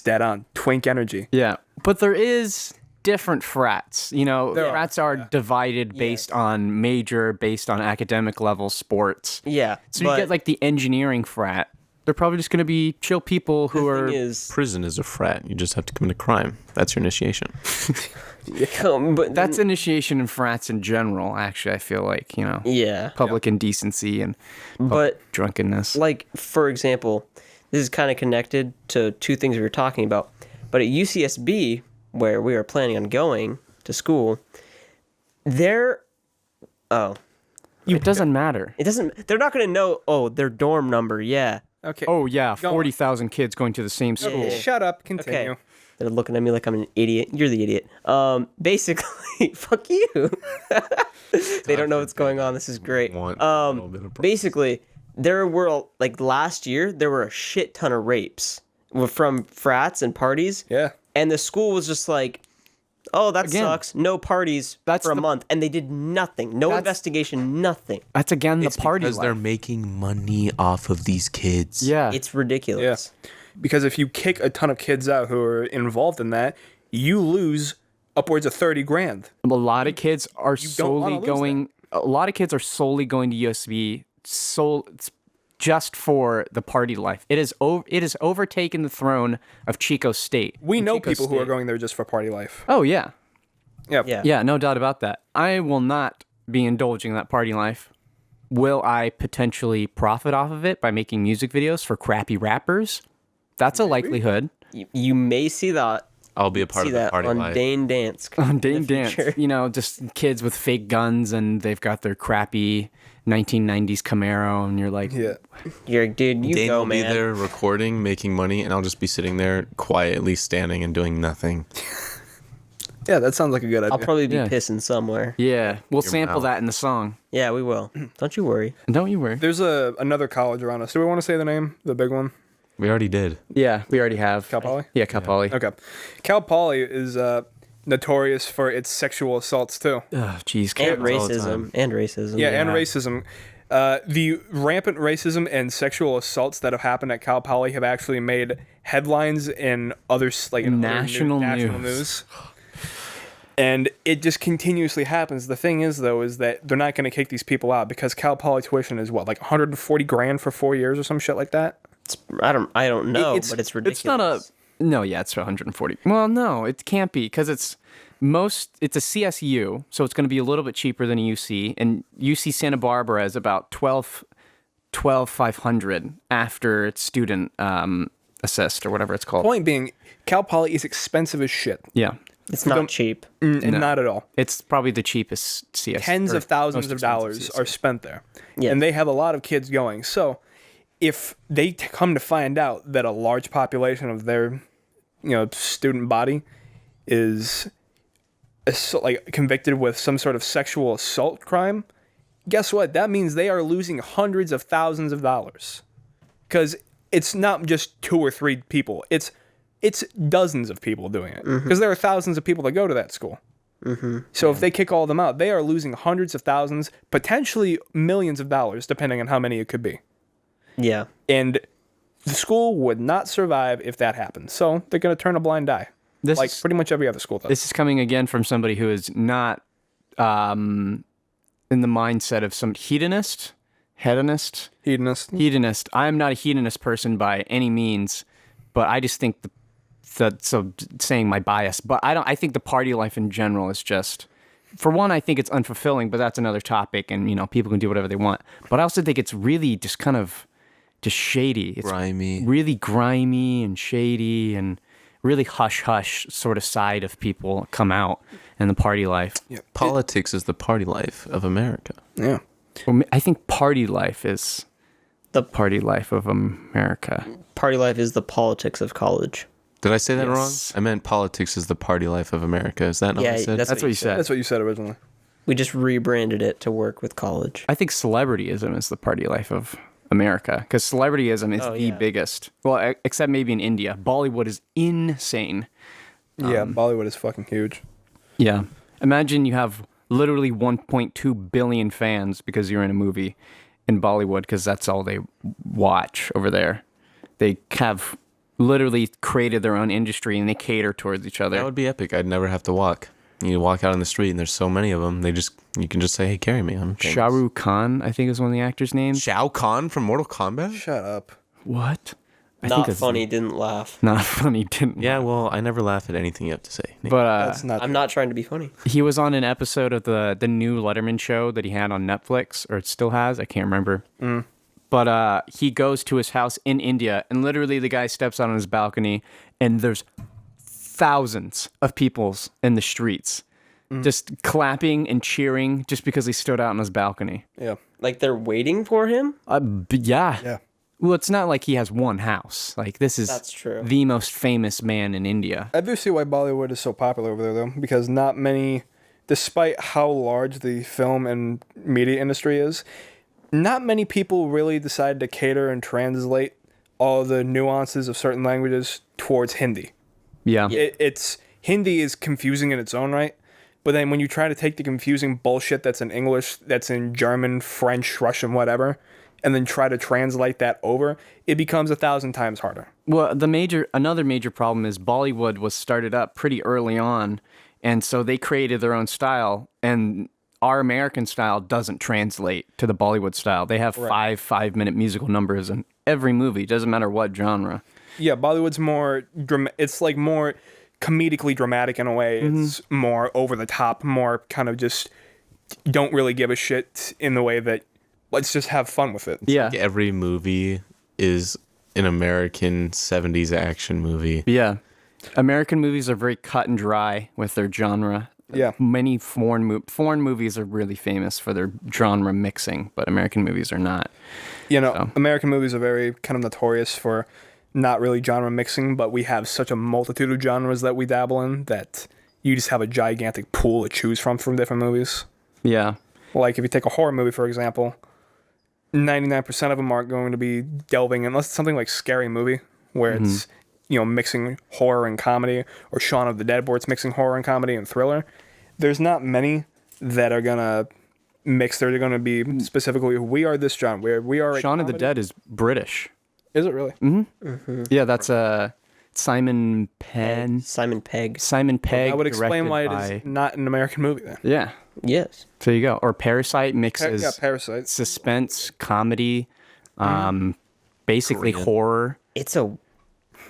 dead on. Twink energy. Yeah. But there is different frats. You know, There frats are divided based on major, based on academic level, sports. Yeah. So you get like the engineering frat. They're probably just going to be chill people who are. Prison is a frat. You just have to commit a crime. That's your initiation. but That's initiation in frats in general, actually, I feel like, you know. yeah. Public indecency and But drunkenness. like, for example, this is kind of connected to two things we were talking about. But at UCSB, where we are planning on going to school, it doesn't matter. they're not going to know, their dorm number, yeah. Okay. Oh, yeah, Go on. 40,000 kids going to the same school. Yeah. Shut up. Continue. Okay. They're looking at me like I'm an idiot. You're the idiot. Basically, fuck you. They don't know what's going on. This is great. Basically, there were, like, last year, there were a shit ton of rapes from frats and parties. Yeah. And the school was just like, oh, that Again, sucks. No parties for a month. And they did nothing. No investigation, nothing. That's, again, the It's party because life. they're making money off of these kids. Yeah. It's ridiculous. Because if you kick a ton of kids out who are involved in that, you lose upwards of 30 grand. A lot of kids are don't wanna solely lose going. A lot of kids are solely going to USB just for the party life. It is overtaken the throne of Chico State. We And know Chico people who are State- going there just for party life. Oh yeah, Yeah. Yeah. yeah, no doubt about that. I will not be indulging that party life. Will I potentially profit off of it by making music videos for crappy rappers? That's a likelihood. You may see that. I'll be a part See of the that party on life. Dane Dance. On Dane in the Dance, future. you know, just kids with fake guns and they've got their crappy 1990s Camaro, and you're like, Yeah. You're like, dude, you Dane go, will man. be there recording, making money, and I'll just be sitting there quietly standing and doing nothing. Yeah, that sounds like a good idea. I'll probably be Yeah. pissing somewhere. yeah, we'll sample mouth. that in the song. Yeah, we will. Don't you worry. And don't you worry. There's another college around us. Do we want to say the name? The big one? We already did. Yeah, we already have. Cal Poly? Yeah, Cal Poly. Okay. Cal Poly is notorious for its sexual assaults, too. Oh, jeez. And all the time. racism. And racism. Yeah, and Yeah. racism. The rampant racism and sexual assaults that have happened at Cal Poly have actually made headlines in other in other National national news. news. And it just continuously happens. The thing is, though, is that they're not going to kick these people out because Cal Poly tuition is what, like 140 grand for 4 years or some shit like that. I don't know, It's- but it's ridiculous. It's not a. No, yeah, it's 140. Well, no, it can't be because it's a CSU, so it's going to be a little bit cheaper than a UC, and UC Santa Barbara is about 12,500 after its student assist or whatever it's called. Point being, Cal Poly is expensive as shit. Yeah, It's not cheap. And not at all. it's probably the cheapest CS. Tens or of thousands most of expensive dollars CSU. are spent there. Yeah. And they have a lot of kids going. So if they come to find out that a large population of their student body is convicted with some sort of sexual assault crime, guess what? That means they are losing hundreds of thousands of dollars. Because it's not just 2 or 3 people. It's dozens of people doing it. Because there are thousands of people that go to that school. So if they kick all of them out, they are losing hundreds of thousands, potentially millions of dollars, depending on how many it could be. Yeah. And the school would not survive if that happened. So they're going to turn a blind eye. This Like is- pretty much every other school does. This is coming again from somebody who is not in the mindset of some hedonist. Hedonist. Hedonist. I am not a hedonist person by any means, but I just think so saying my bias, but I think the party life in general is just, for one, I think it's unfulfilling, but that's another topic, and people can do whatever they want. But I also think it's really just kind of just shady. It's Grimy. really grimy and shady and really hush-hush sort of side of people come out in the party life. Yeah. Politics is the party life of America. Yeah. Well, I think party life is the party life of America. Party life is the politics of college. Did I say that Yes. wrong? I meant politics is the party life of America. Is that not Yeah, what I said? That's what you said. That's what you said originally. We just rebranded it to work with college. I think celebrityism is the party life of America because celebrityism is the yeah. biggest. Well, except maybe in India. Bollywood is insane. Yeah, Bollywood is fucking huge. Yeah. Imagine you have literally 1.2 billion fans because you're in a movie, in Bollywood because that's all they watch over there. They have literally created their own industry and they cater towards each other. That would be epic. I'd never have to walk. You walk out on the street and there's so many of them. You can just say, "Hey, carry me." I'm famous. Shah Rukh Khan, I think is one of the actors' names. Shao Kahn from Mortal Kombat? Shut up. What? I Not that's- funny, didn't laugh. Not funny, didn't. Yeah, well, I never laugh at anything you have to say. But That's not. I'm not trying to be funny. he was on an episode of the new Letterman show that he had on Netflix, or it still has. I can't remember. But he goes to his house in India, and literally the guy steps out on his balcony, and there's thousands of people in the streets just clapping and cheering just because he stood out on his balcony. Yeah. Like they're waiting for him? Yeah. Yeah. Well, it's not like he has one house. Like, this is That's true. the most famous man in India. I do see why Bollywood is so popular over there, though, because not many, despite how large the film and media industry is, not many people really decide to cater and translate all the nuances of certain languages towards Hindi. Yeah. It's Hindi is confusing in its own right, but then when you try to take the confusing bullshit that's in English, that's in German, French, Russian, whatever, and then try to translate that over, it becomes 1,000 times harder. Well, another major problem is Bollywood was started up pretty early on, and so they created their own style, and our American style doesn't translate to the Bollywood style. They have five-minute musical numbers in every movie, doesn't matter what genre. Yeah, Bollywood's more it's like more comedically dramatic in a way. It's more over the top, more kind of just don't really give a shit in the way that let's just have fun with it. Yeah. Like every movie is an American 70s action movie. Yeah. American movies are very cut and dry with their genre. Yeah. Many foreign movies are really famous for their genre mixing, but American movies are not. You know, American movies are very kind of notorious for not really genre mixing, but we have such a multitude of genres that we dabble in that you just have a gigantic pool to choose from different movies. Yeah. Like if you take a horror movie, for example, 99% of them aren't going to be delving, unless it's something like Scary Movie, where it's, you know, mixing horror and comedy, or Shaun of the Dead, where it's mixing horror and comedy and thriller. There's not many that are going to mix. They're going to be specifically, we are this genre, where we are Shaun of the Dead is British. Is it really? Yeah, that's Simon Penn. Simon Pegg. Simon Pegg. I would explain directed why it by- is not an American movie then. Yeah. Yes. So you go. Or Parasite mixes Yeah, Parasite. suspense, comedy, basically Korean. horror. It's a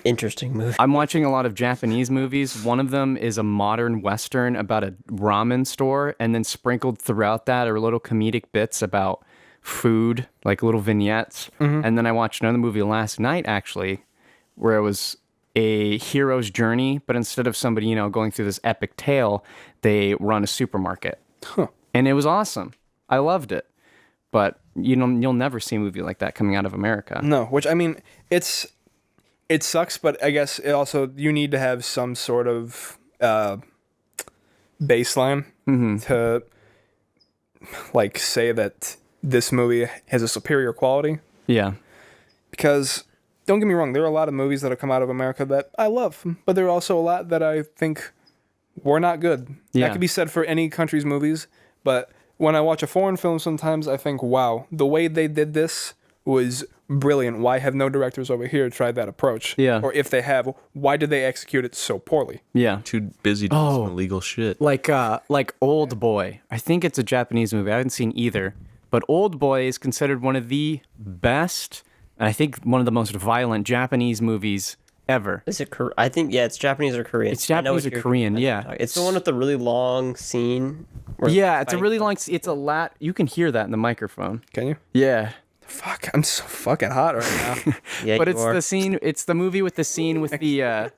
interesting movie. I'm watching a lot of Japanese movies. One of them is a modern Western about a ramen store, and then sprinkled throughout that are little comedic bits about food, like little vignettes. And then I watched another movie last night, actually, where it was a hero's journey, but instead of somebody, you know, going through this epic tale, they run a supermarket. And it was awesome. I loved it. But you'll never see a movie like that coming out of America. No, which I mean, it sucks, but I guess it also, you need to have some sort of baseline to like say that this movie has a superior quality. Yeah. Because don't get me wrong, there are a lot of movies that have come out of America that I love, but there are also a lot that I think were not good. Yeah. That could be said for any country's movies, but when I watch a foreign film, sometimes I think, wow, the way they did this was brilliant. Why have no directors over here tried that approach? Yeah. Or if they have, why did they execute it so poorly? Yeah. Too busy doing some illegal shit. Like Old Boy. I think it's a Japanese movie. I haven't seen either. But Old Boy is considered one of the best, and I think one of the most violent Japanese movies ever. Is it I think, yeah, it's Japanese or Korean. It's I know Japanese what or you're- Korean, yeah. It's the one with the really long scene. where Yeah, it's a fighting- really long. It's a lat. You can hear that in the microphone. Can you? Yeah, Fuck, I'm so fucking hot right now. Yeah, but you it's are. the scene. It's the movie with the scene with the.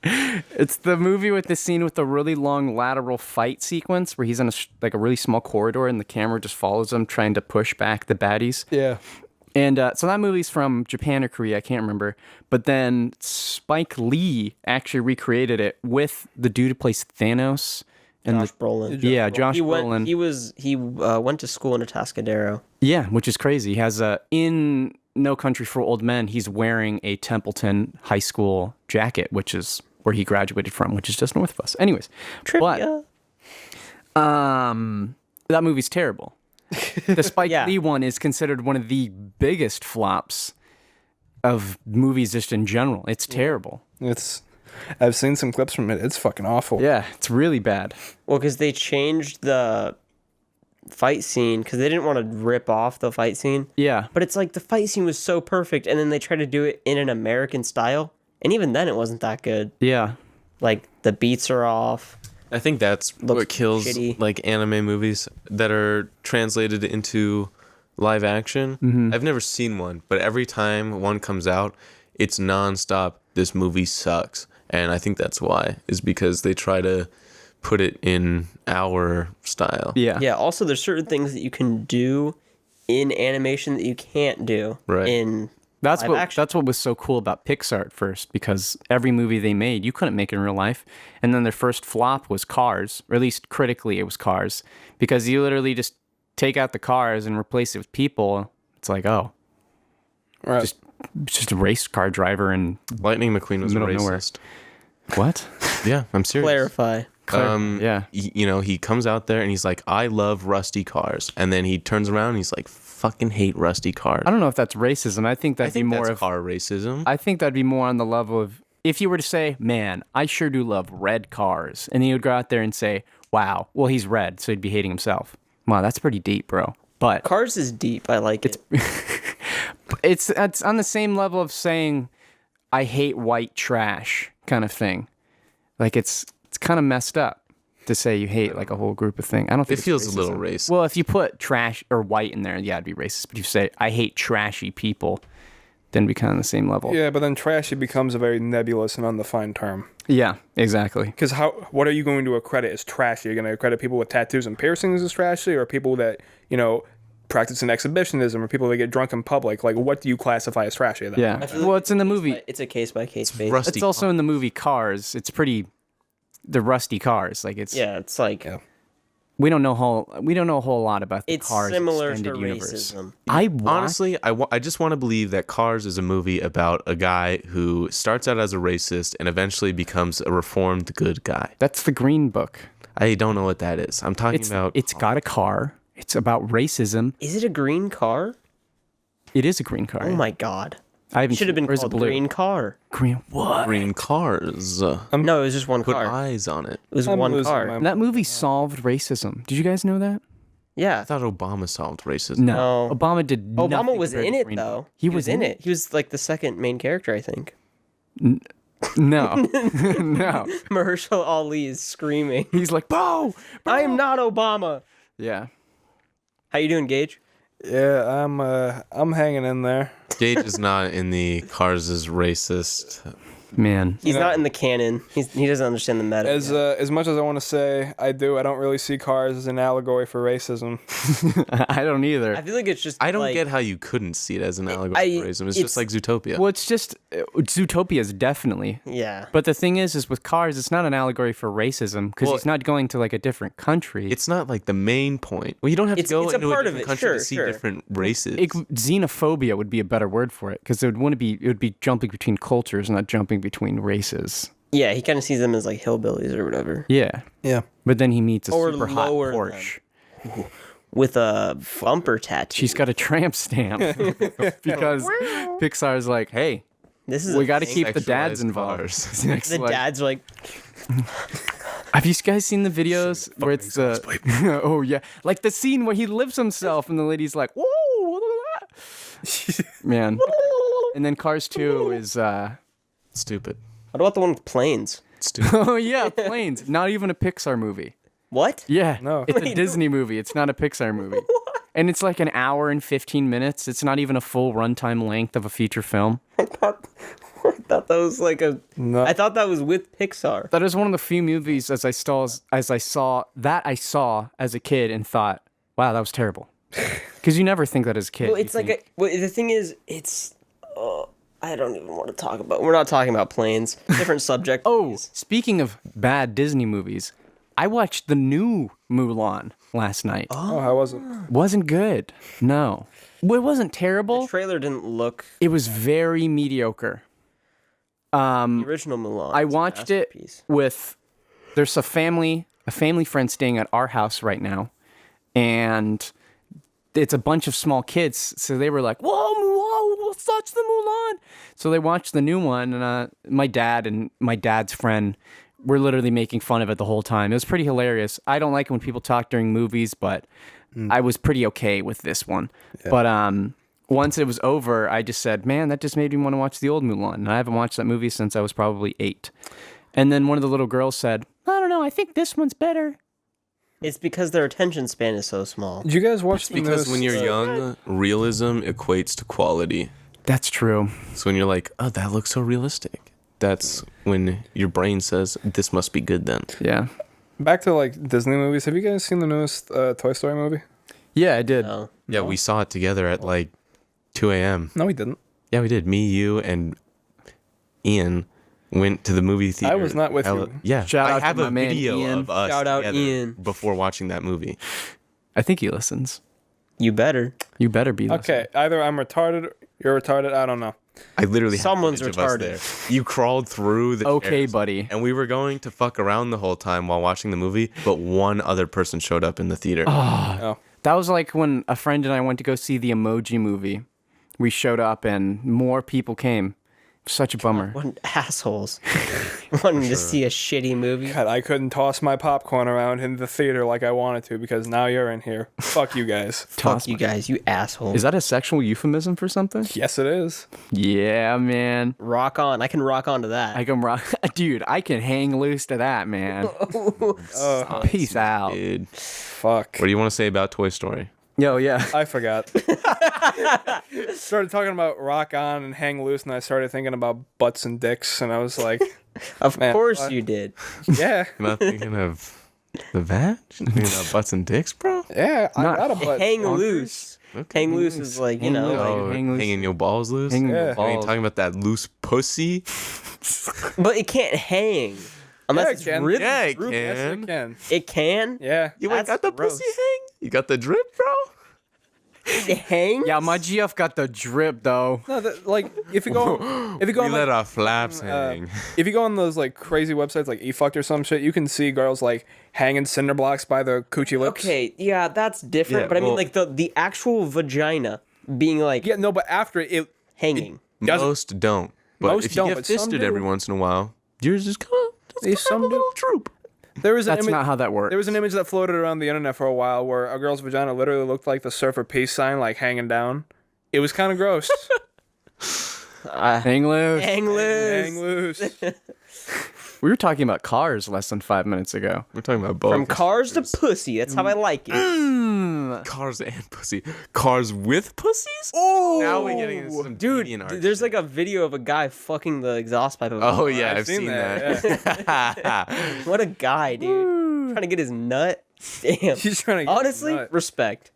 It's the movie with the scene with the really long lateral fight sequence where he's in like a really small corridor and the camera just follows him trying to push back the baddies. Yeah. And so that movie's from Japan or Korea, I can't remember. But then Spike Lee actually recreated it with the dude who plays Thanos. And Josh Brolin. Yeah, Josh He Brolin. went to school in Atascadero. Yeah, which is crazy. He has in No Country for Old Men, he's wearing a Templeton High School jacket, which is where he graduated from, which is just north of us. Anyways, Trivia. but that movie's terrible. The Spike Yeah. Lee one is considered one of the biggest flops of movies just in general. It's terrible. I've seen some clips from it. It's fucking awful. Yeah, it's really bad. Well, because they changed the fight scene because they didn't want to rip off the fight scene. Yeah. But it's like the fight scene was so perfect, and then they tried to do it in an American style, and even then it wasn't that good. Yeah. Like the beats are off. I think that's Looks what kills shitty. like anime movies that are translated into live action. Mm-hmm. I've never seen one, but every time one comes out, it's nonstop. This movie sucks, and I think that's why is because they try to put it in our style. Yeah. Yeah. Also, there's certain things that you can do in animation that you can't do Right. in That's live what action. that's what was so cool about Pixar at first, because every movie they made you couldn't make in real life, and then their first flop was Cars, or at least critically it was Cars, because you literally just take out the cars and replace it with people. It's like, oh, Right. just a race car driver and Lightning McQueen was a Middle of nowhere. racist. what? Yeah, I'm serious. Clarify. Yeah. He comes out there and he's like, I love rusty cars. And then he turns around and he's like, fucking hate rusty cars. I don't know if that's racism. I think that'd I think be more that's of car racism. I think that'd be more on the level of if you were to say, man, I sure do love red cars. And then you would go out there and say, wow, well, he's red, so he'd be hating himself. Wow, that's pretty deep, bro. But Cars is deep. I like it. it's on the same level of saying, I hate white trash kind of thing. Like, it's kind of messed up to say you hate, like, a whole group of things. I don't think It feels a little racist. Well, if you put trash or white in there, yeah, it'd be racist. But if you say, I hate trashy people, then it'd be kind of the same level. Yeah, but then trashy becomes a very nebulous and undefined term. Yeah, exactly. Because what are you going to accredit as trashy? You're going to accredit people with tattoos and piercings as trashy, or people that, practice an exhibitionism, or people that get drunk in public? Like, what do you classify as trashy? Then? Yeah. feel like Well, it's in the movie. It's a case by case basis. Rusty It's also in the movie Cars. It's pretty, the rusty cars. Like it's, Yeah, it's like we don't know a whole lot about the it's Cars similar to extended universe. racism. Honestly, I just want to believe that Cars is a movie about a guy who starts out as a racist and eventually becomes a reformed good guy. That's the Green Book. I don't know what that is. I'm talking about. It's got a car. It's about racism. Is it a green car? It is a green car. Oh my god! I haven't Should have been or is it called blue? green car. Green. What? green cars. No, it was just one Put car. eyes on it. It was I'm one losing car. my- That movie solved racism. Did you guys know that? Yeah. I thought Obama solved racism. No. No. Obama did. Obama nothing was compared in to it Green though. Book. He was in it. He was like the second main character, I think. No. No. Mahershala Ali is screaming, He's like, Bo! "I am not Obama." Yeah. How you doing, Gage? Yeah, I'm hanging in there. Gage is not in the Cars is racist. Man. He's not in the canon. He doesn't understand the meta. As much as I want to say I do, I don't really see Cars as an allegory for racism. I don't either. I feel like it's just. I don't like, get how you couldn't see it as an allegory for racism. It's just like Zootopia. Well, it's just Zootopia is definitely. Yeah. But the thing is with Cars, it's not an allegory for racism because Well, he's not going to like a different country. It's not like the main point. Well, you don't have to It's- go it's a into a part of different it, country sure, to see sure. different races. Xenophobia would be a better word for it because it would be jumping between cultures, not jumping between races. Yeah, he kind of sees them as like hillbillies or whatever. Yeah. Yeah. But then he meets a Or super hot lower Porsche. With a bumper tattoo. She's got a tramp stamp because Pixar's like, hey, This is we a got to thing. keep the dads Sexualized involved. cars. It's next, The like- dad's like, Have you guys seen the videos where it's oh yeah, like the scene where he lifts himself and the lady's like, whoa, man. And then Cars 2 is Stupid. what about the one with planes? Stupid. oh yeah, planes. Not even a Pixar movie. What? Yeah, No. it's a Disney movie. It's not a Pixar movie. And it's like an hour and 15 minutes. It's not even a full runtime length of a feature film. I thought that was like a. No. I thought that was with Pixar. That is one of the few movies as I saw as a kid and thought, wow, that was terrible. Because you never think that as a kid. Well, You it's like think, the thing is, it's. I don't even want to talk about. We're not talking about planes. Different subject. Oh, please. speaking of bad Disney movies, I watched the new Mulan last night. Oh, how was it? Wasn't good. No. Well, it wasn't terrible. The trailer didn't look. It was very mediocre. The original Mulan. I is a watched it masterpiece. with there's a family friend staying at our house right now, and it's a bunch of small kids, so they were like, whoa, let's watch the Mulan. So they watched the new one, and my dad and my dad's friend were literally making fun of it the whole time. It was pretty hilarious. I don't like it when people talk during movies, but I was pretty okay with this one. Yeah. But once it was over, I just said, man, that just made me want to watch the old Mulan. And I haven't watched that movie since I was probably 8. And then one of the little girls said, I don't know, I think this one's better. It's because their attention span is so small. Did you guys watch the Because when you're young, realism equates to quality. That's true. So when you're like, oh, that looks so realistic, that's when your brain says, this must be good then. Yeah. Back to like Disney movies. Have you guys seen the newest Toy Story movie? Yeah, I did. No. Yeah, we saw it together at like 2 a.m. No, we didn't. Yeah, we did. Me, you, and Ian went to the movie theater. I was not with you. Yeah, Shout out I have to a my man, video Ian. of us Shout out, together Ian. before watching that movie. I think he listens. You better. You better be listening. Okay, either I'm retarded, you're retarded, I don't know. I literally Someone's have footage of us retarded. there. You crawled through the Okay, chairs, buddy. and we were going to fuck around the whole time while watching the movie, but one other person showed up in the theater. Oh. That was like when a friend and I went to go see the Emoji Movie. We showed up and more people came. Such a bummer. What assholes. Wanting to see a shitty movie. God, I couldn't toss my popcorn around in the theater like I wanted to because now you're in here. Fuck you guys. Fuck you guys, you assholes. Is that a sexual euphemism for something? Yes, it is. Yeah, man. Rock on. I can rock on to that. I can rock. Dude, I can hang loose to that, man. Peace out. Dude. Fuck. What do you want to say about Toy Story? Yo, yeah. I forgot. Started talking about rock on and hang loose, and I started thinking about butts and dicks, and I was like, Of Man, course what? you did. yeah, You're not thinking of the vag? You're thinking about butts and dicks, bro? yeah, I Not got a butt. Hang loose. Okay. Hang loose is like, you Hang know, loose. like, Oh, hang loose. hanging your balls loose? Hanging Yeah. the I mean, balls. talking about that loose pussy? but it can't hang. Unless Yeah, it's it can. really Yeah, it droopy. Yes, can. it can. It can? Yeah. You ain't That's got the gross. pussy hang? You got the drip, bro? It hangs? Yeah, my GF got the drip, though. No, like if you go, We on, let like, our flaps hang. if you go on those like crazy websites like eFucked or some shit, you can see girls like hanging cinder blocks by their coochie lips. Okay, yeah, that's different. Yeah, but I mean, well- like, the actual vagina being, like, Yeah, no, but after it, hanging. doesn't- Most don't. But Most if you don't, get but some fisted do. every once in a while, yours just kind of some a do. little droop. there was an That's image. not how that works. There was an image that floated around the internet for a while where a girl's vagina literally looked like the surfer peace sign, like hanging down. It was kind of gross. Hang loose. Hang loose. Hang loose. We were talking about cars less than 5 minutes ago. We're talking about both. From cars to pussy. That's how I like it. Cars and pussy. Cars with pussies? Oh! Now we're getting into some Dude, deviant art there's shit. like a video of a guy fucking the exhaust pipe of a Oh, yeah, I've I've seen seen that, that. What a guy, dude. Trying to get his nut. Damn. He's trying to get Honestly, his nut. respect.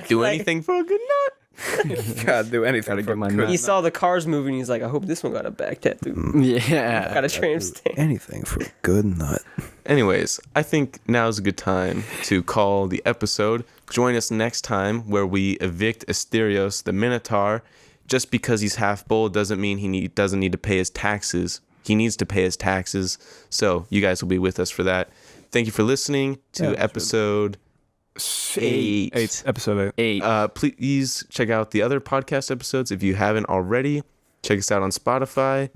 Do anything for a good nut? God, do anything. Gotta for get my good nut. He saw the cars moving. He's like, I hope this one got a back tattoo. Yeah. Got a tramp stamp. anything for a good nut. Anyways, I think now's a good time to call the episode. Join us next time where we evict Asterios, the Minotaur. Just because he's half bull doesn't mean he doesn't need to pay his taxes. He needs to pay his taxes. So you guys will be with us for that. Thank you for listening to episode 8. Episode 8. 8. Please check out the other podcast episodes if you haven't already. Check us out on Spotify.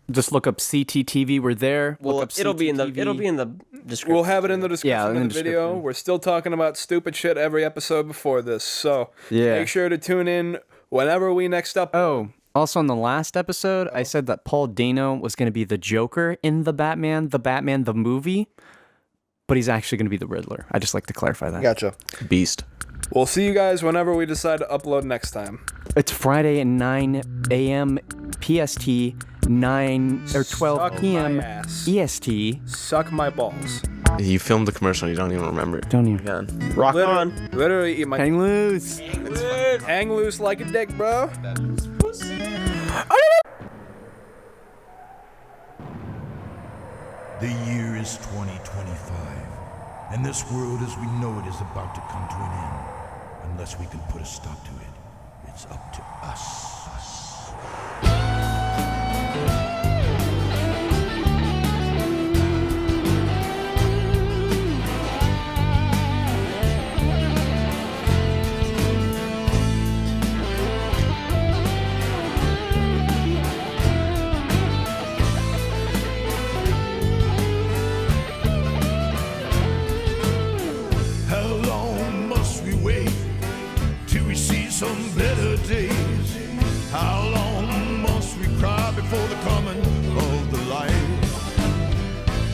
Just look up CTTV. We're there. Well, look up it'll be in the CTTV. description. We'll have it in the description Yeah, in of the the video. description. We're still talking about stupid shit every episode before this. So Yeah. make sure to tune in whenever we next up. Oh, also on the last episode, I said that Paul Dano was going to be the Joker in the Batman the movie, but he's actually going to be the Riddler. I just like to clarify that. Gotcha. Beast. We'll see you guys whenever we decide to upload next time. It's Friday at 9 a.m. PST, 9 or 12 Suck p.m. my ass. EST. Suck my balls. You filmed the commercial. You don't even remember. Don't even. Again. Rock on. Literally eat my Hang loose. hang loose like a dick, bro. The year is 2025, and this world as we know it is about to come to an end. Unless we can put a stop to it, it's up to us.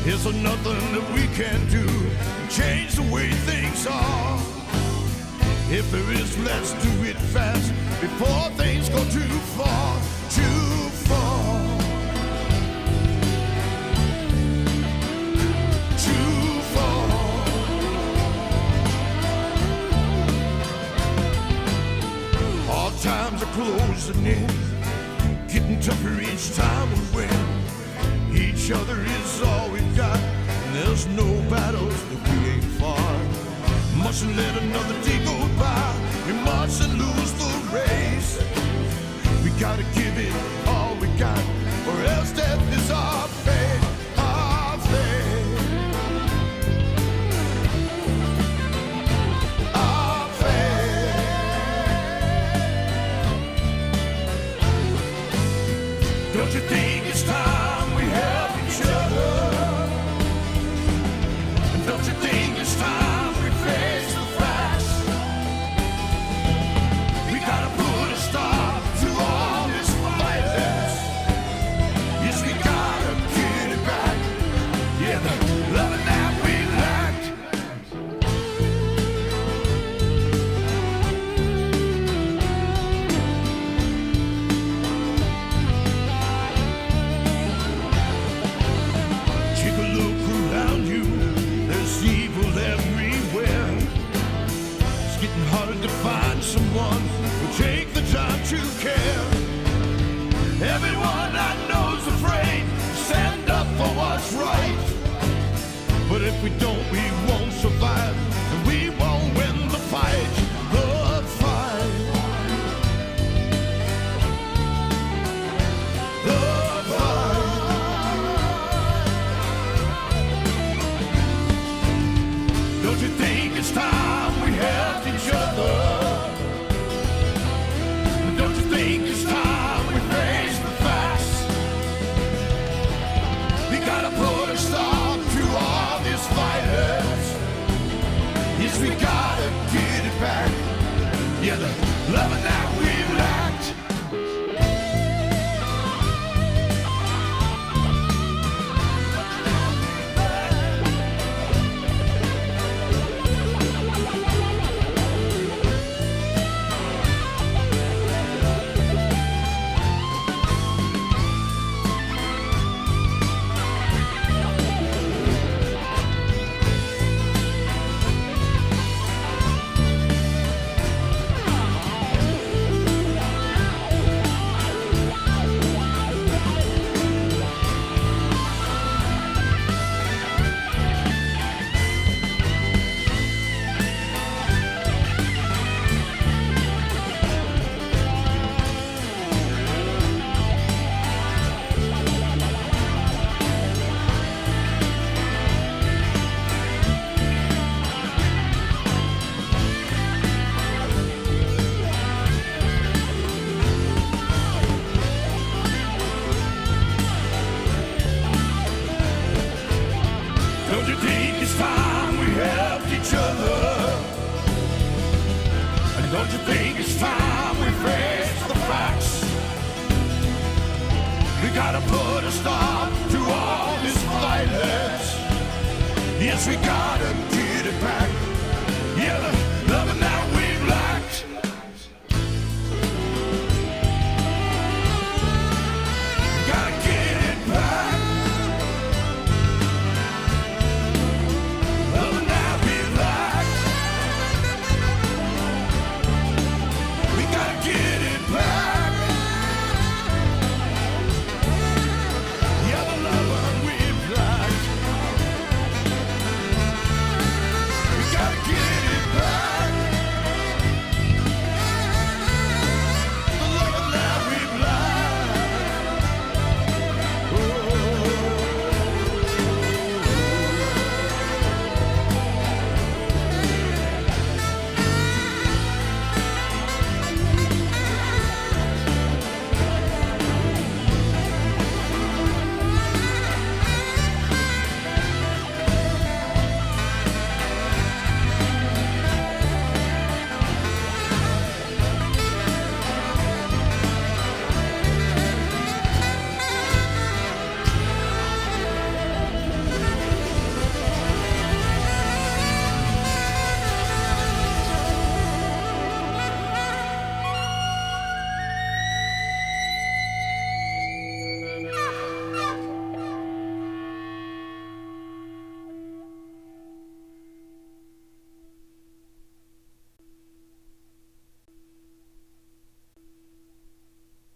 Is there nothing that we can do to change the way things are? If there is, let's do it fast before things go too far, too far, too far. Hard times are closing in, getting tougher each time we win. Each other is all we've got, and there's no battles that we ain't fought. Mustn't let another day go by, we mustn't lose the race. We gotta give it all we got, or else death is our fate, our fate, our fate. Don't you think it's time we help each other? And don't you think it's time we face the facts? We gotta put a stop to all this violence. Yes, we gotta get it back. Yeah, the love that we lacked. Take a look around you, there's evil everywhere. It's getting harder to find someone who'll take the time to care. Everyone I know's afraid to stand up for what's right. But if we don't, we won't survive, and we won't win the fight. The fight. The fight. Don't you think it's time we helped each other? Don't you think it's time we face the facts? We gotta put a stop to all this violence. Yes, we gotta get it back. Yeah, the love that we've lacked. Don't you think it's time we helped each other? And don't you think it's time we face the facts? We gotta put a stop to all this violence. Yes, we got